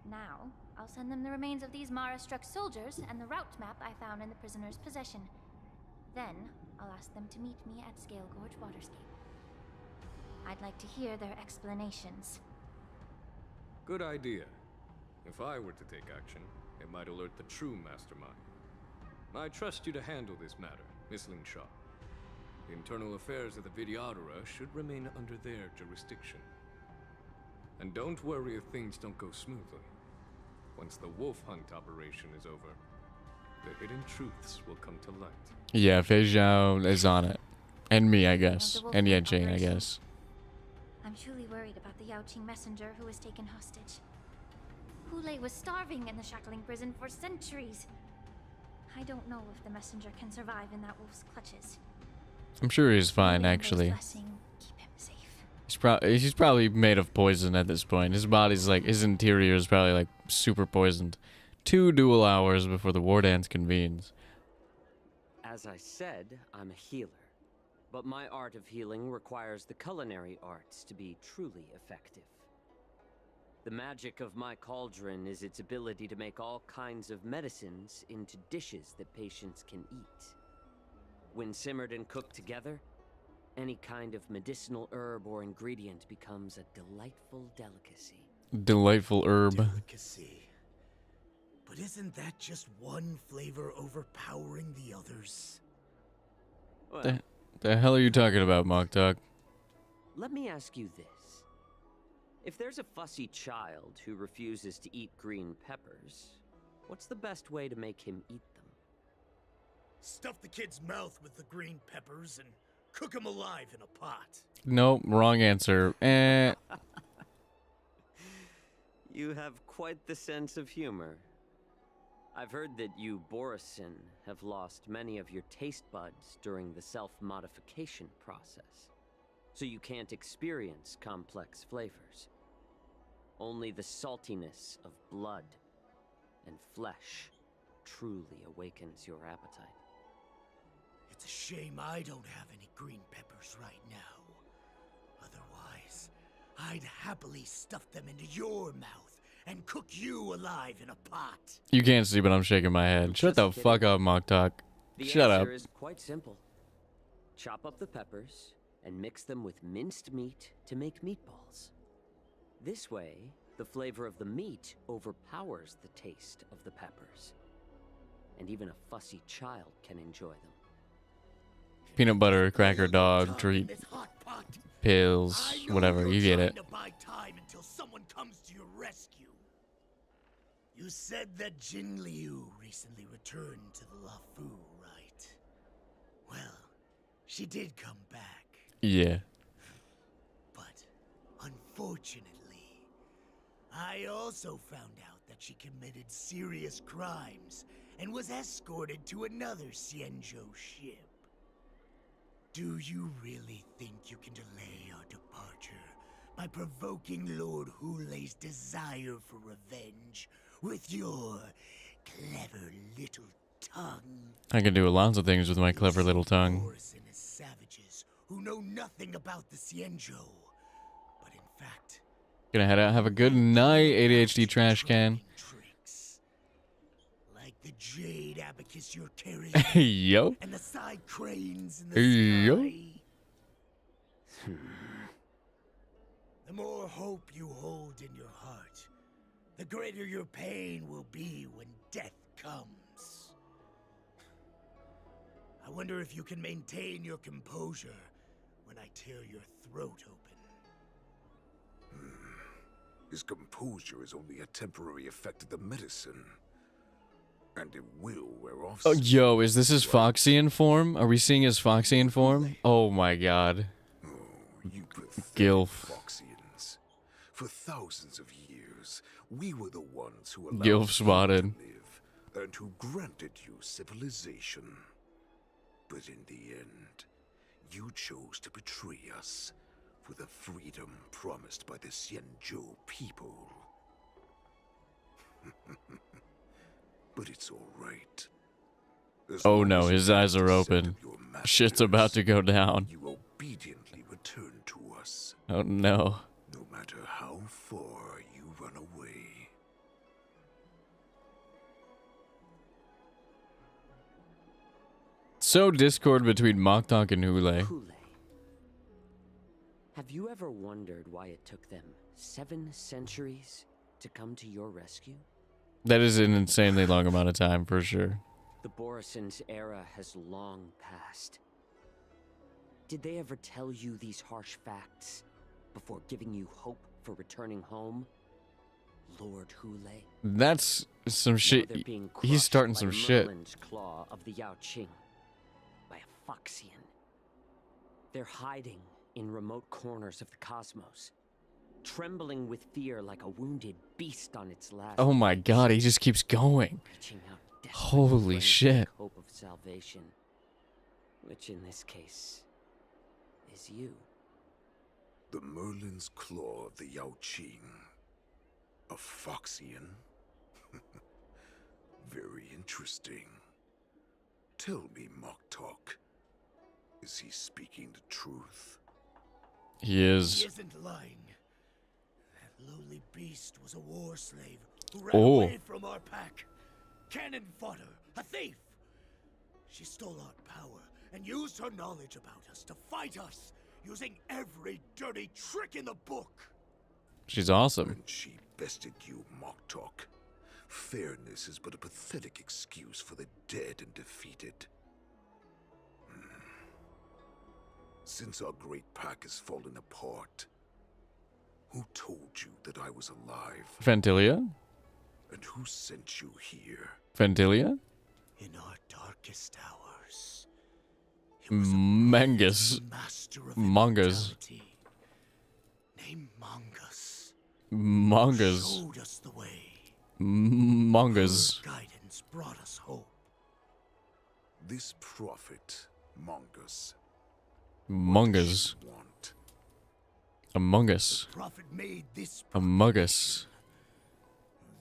Now, I'll send them the remains of these Mara-struck soldiers and the route map I found in the prisoner's possession. Then, I'll ask them to meet me at Scale Gorge Waterscape. I'd like to hear their explanations. Good idea. If I were to take action, it might alert the true mastermind. I trust you to handle this matter, Miss Ling Sha. The internal affairs of the Vidyadhara should remain under their jurisdiction. And don't worry if things don't go smoothly. Once the wolf hunt operation is over, the hidden truths will come to light. Yeah, Feixiao is on it. And me, I guess. And yeah, Jane, I guess. I'm truly worried about the Yaoqing messenger who was taken hostage. Hulei was starving in the shackling prison for centuries. I don't know if the messenger can survive in that wolf's clutches. I'm sure he's fine, actually. Keep him safe. He's probably made of poison at this point. His body's like, his interior is probably like super poisoned. 2 dual hours before the war dance convenes. As I said, I'm a healer. But my art of healing requires the culinary arts to be truly effective. The magic of my cauldron is its ability to make all kinds of medicines into dishes that patients can eat. When simmered and cooked together, any kind of medicinal herb or ingredient becomes a delightful delicacy. Delightful herb. Delicacy. But isn't that just one flavor overpowering the others? Well, The hell are you talking about, Mock Talk? let me ask you this. If there's a fussy child who refuses to eat green peppers, what's the best way to make him eat them? Stuff the kid's mouth with the green peppers and cook him alive in a pot. Nope, wrong answer. You have quite the sense of humor. I've heard that you, Borisin, have lost many of your taste buds during the self-modification process, so you can't experience complex flavors. Only the saltiness of blood and flesh truly awakens your appetite. It's a shame I don't have any green peppers right now. Otherwise, I'd happily stuff them into your mouth and cook you alive in a pot. You can't see, but I'm shaking my head. Shut the fuck up, Mock Talk. Shut up. The answer is quite simple. Chop up the peppers and mix them with minced meat to make meatballs. This way, the flavor of the meat overpowers the taste of the peppers. And even a fussy child can enjoy them. Peanut butter, cracker, dog, treat, pills, whatever. You get it. To buy time until someone comes to your rescue. You said that Jin Liu recently returned to the Luofu, right? Well, she did come back. Yeah. But unfortunately, I also found out that she committed serious crimes and was escorted to another Xianzhou ship. Do you really think you can delay our departure by provoking Lord Hulei's desire for revenge with your clever little tongue? I can do lots of things with my clever little tongue. Borisin is savages who know nothing about the Xianzhou, but in fact, Gonna head out. Have a good night, ADHD trash can. like the jade abacus you're carrying, Yo. and the side cranes in the Yo. sky. The more hope you hold in your heart, the greater your pain will be when death comes. I wonder if you can maintain your composure when I tear your throat open. His composure is only a temporary effect of the medicine. And it will wear off. Oh, yo, is this his Foxian form? Are we seeing his Foxian form? Oh my god. Gilf. Foxians. For thousands of years, we were the ones who allowed Gilf you spotted. to live and who granted you civilization. But in the end, you chose to betray us for the freedom promised by the Xianzhou people. But it's all right. Oh no, his eyes are open. Shit's about to go down. You obediently return to us. Oh no. No matter how far you run away. So discord between Mock Talk and Hule. Have you ever wondered why it took them 7 centuries to come to your rescue? That is an insanely long amount of time, for sure. The Borisin's era has long passed. Did they ever tell you these harsh facts before giving you hope for returning home? Lord Hule? That's some shit. He's starting some shit. Merlin's claw of the Yaoqing by a Foxian. They're hiding in remote corners of the cosmos, trembling with fear like a wounded beast on its last. Oh my god, he just keeps going. Reaching out desperately Holy for shit. hope of salvation, which in this case is you. The Merlin's claw of the Yaoqing. A Foxian? Very interesting. Tell me, Mock Talk. Is he speaking the truth? He is. He isn't lying. That lowly beast was a war slave who ran Oh. away from our pack. Cannon fodder, a thief. She stole our power and used her knowledge about us to fight us, using every dirty trick in the book. She's awesome. And she bested you, Mock Talk. Fairness is but a pathetic excuse for the dead and defeated. Since our great pack has fallen apart, Who told you that I was alive? Ventilia? And who sent you here? Ventilia? In our darkest hours, Mangus. Mangas. named Mangus. Mangas. Showed us the way. Mangas. Her guidance brought us hope. This prophet, Mangus. Mangas. Among Us. Prophet made this Among Us.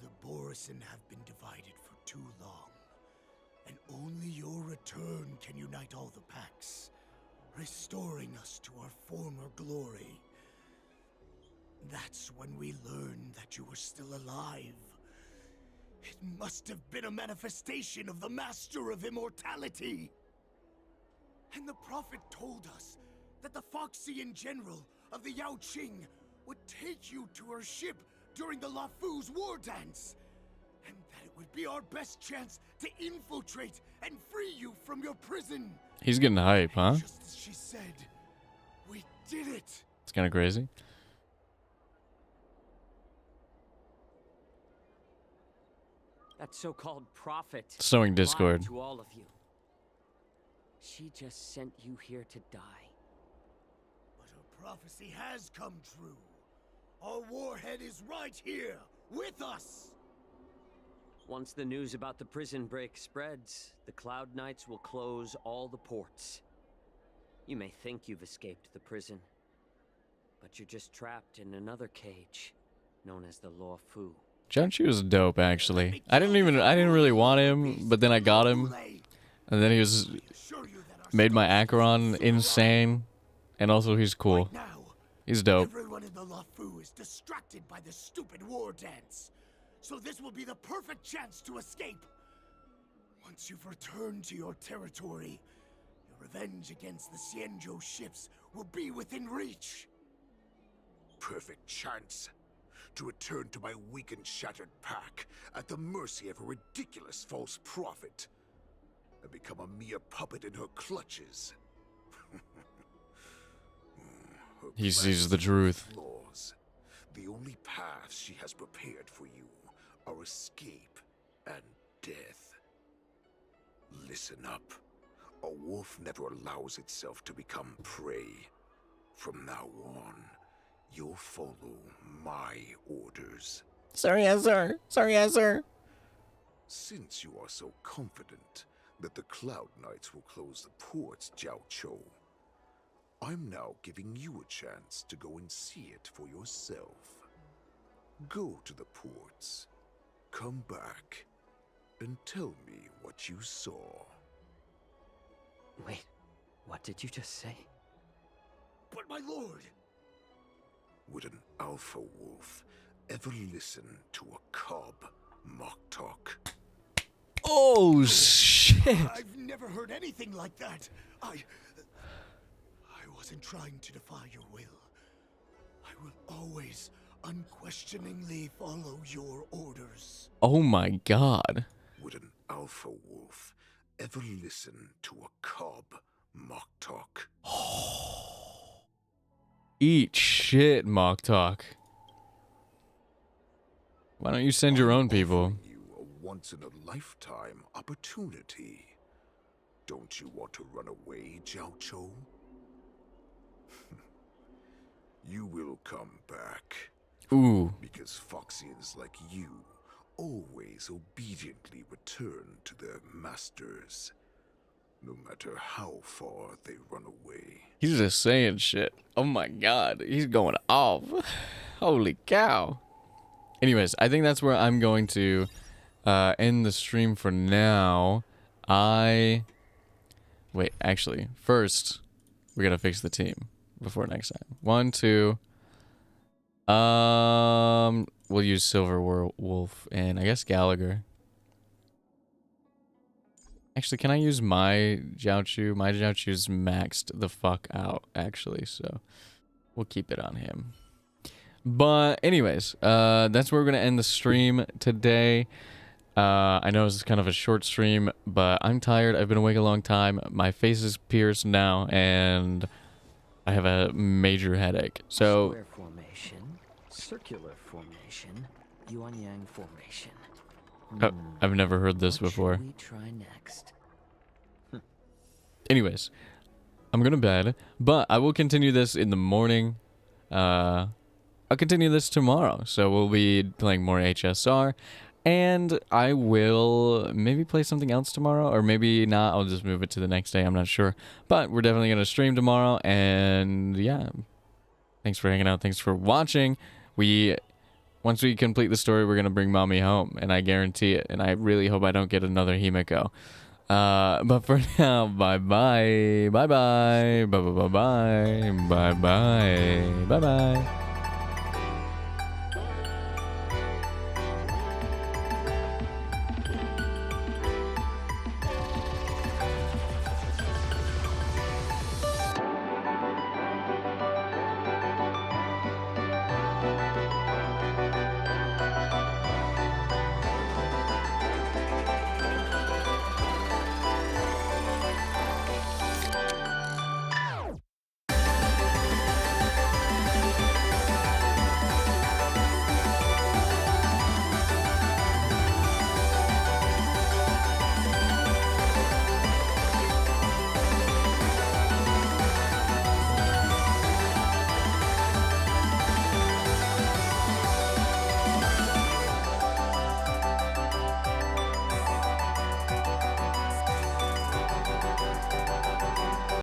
The Borison have been divided for too long, and only your return can unite all the packs, restoring us to our former glory. That's when we learned that you were still alive. It must have been a manifestation of the Master of Immortality. And the Prophet told us that the Foxian General of the Yao Qing would take you to her ship during the Lafu's war dance, and that it would be our best chance to infiltrate and free you from your prison. He's getting hype, huh? Just as she said, we did it. It's kind of crazy. That so-called prophet. Sowing discord. lied to all of you. She just sent you here to die. But her prophecy has come true. Our warhead is right here, with us. Once the news about the prison break spreads, the Cloud Knights will close all the ports. You may think you've escaped the prison, but you're just trapped in another cage, known as the Law Fu. Jiaoqu was dope, actually. I didn't really want him, but then I got him, and then he was made my Acheron insane, and also he's cool. He's dope. Everyone in the Lafu is distracted by this stupid war dance, so this will be the perfect chance to escape. Once you've returned to your territory, your revenge against the Xianzhou ships will be within reach. Perfect chance to return to my weak and shattered pack at the mercy of a ridiculous false prophet and become a mere puppet in her clutches. He sees the truth. Flaws. The only paths she has prepared for you are escape and death. Listen up. A wolf never allows itself to become prey. From now on, you'll follow my orders. Sorry, yes, sir. Sorry, yes, sir. Since you are so confident that the Cloud Knights will close the ports, Jiaoqiu, I'm now giving you a chance to go and see it for yourself. Go to the ports, come back, and tell me what you saw. Wait, what did you just say? But my lord! Would an alpha wolf ever listen to a cub, Moktok? Oh, shit! I've never heard anything like that. I wasn't trying to defy your will. I will always unquestioningly follow your orders. Oh my god. Would an alpha wolf ever listen to a cub, Moktok? Eat shit, Mock Talk. Why don't you send your own people? You a once-in-a-lifetime opportunity. Don't you want to run away, Jiaoqiu? You will come back. Ooh. Because Foxians like you always obediently return to their masters, no matter how far they run away. He's just saying shit. Oh my god. He's going off. Holy cow. Anyways, I think that's where I'm going to end the stream for now. Wait, actually, first, we gotta fix the team before next time. 1, 2. We'll use Silver Wolf and I guess Gallagher. Actually, can I use my Jiaoqiu? My Jiaoqiu's maxed the fuck out, actually, so we'll keep it on him. But anyways, that's where we're gonna end the stream today. I know this is kind of a short stream, but I'm tired. I've been awake a long time. My face is pierced now, and I have a major headache. So Square formation, Circular formation, Yuan Yang formation. I've never heard this What before. should we try next? Anyways, I'm gonna bed, but I will continue this in the morning. I'll continue this tomorrow, so we'll be playing more HSR, and I will maybe play something else tomorrow, or maybe not. I'll just move it to the next day. I'm not sure, but we're definitely gonna stream tomorrow, and yeah. Thanks for hanging out. Thanks for watching. Once we complete the story, we're gonna bring mommy home, and I guarantee it. And I really hope I don't get another Himiko. But for now, bye bye, bye bye, bye bye, bye bye, bye bye, bye bye.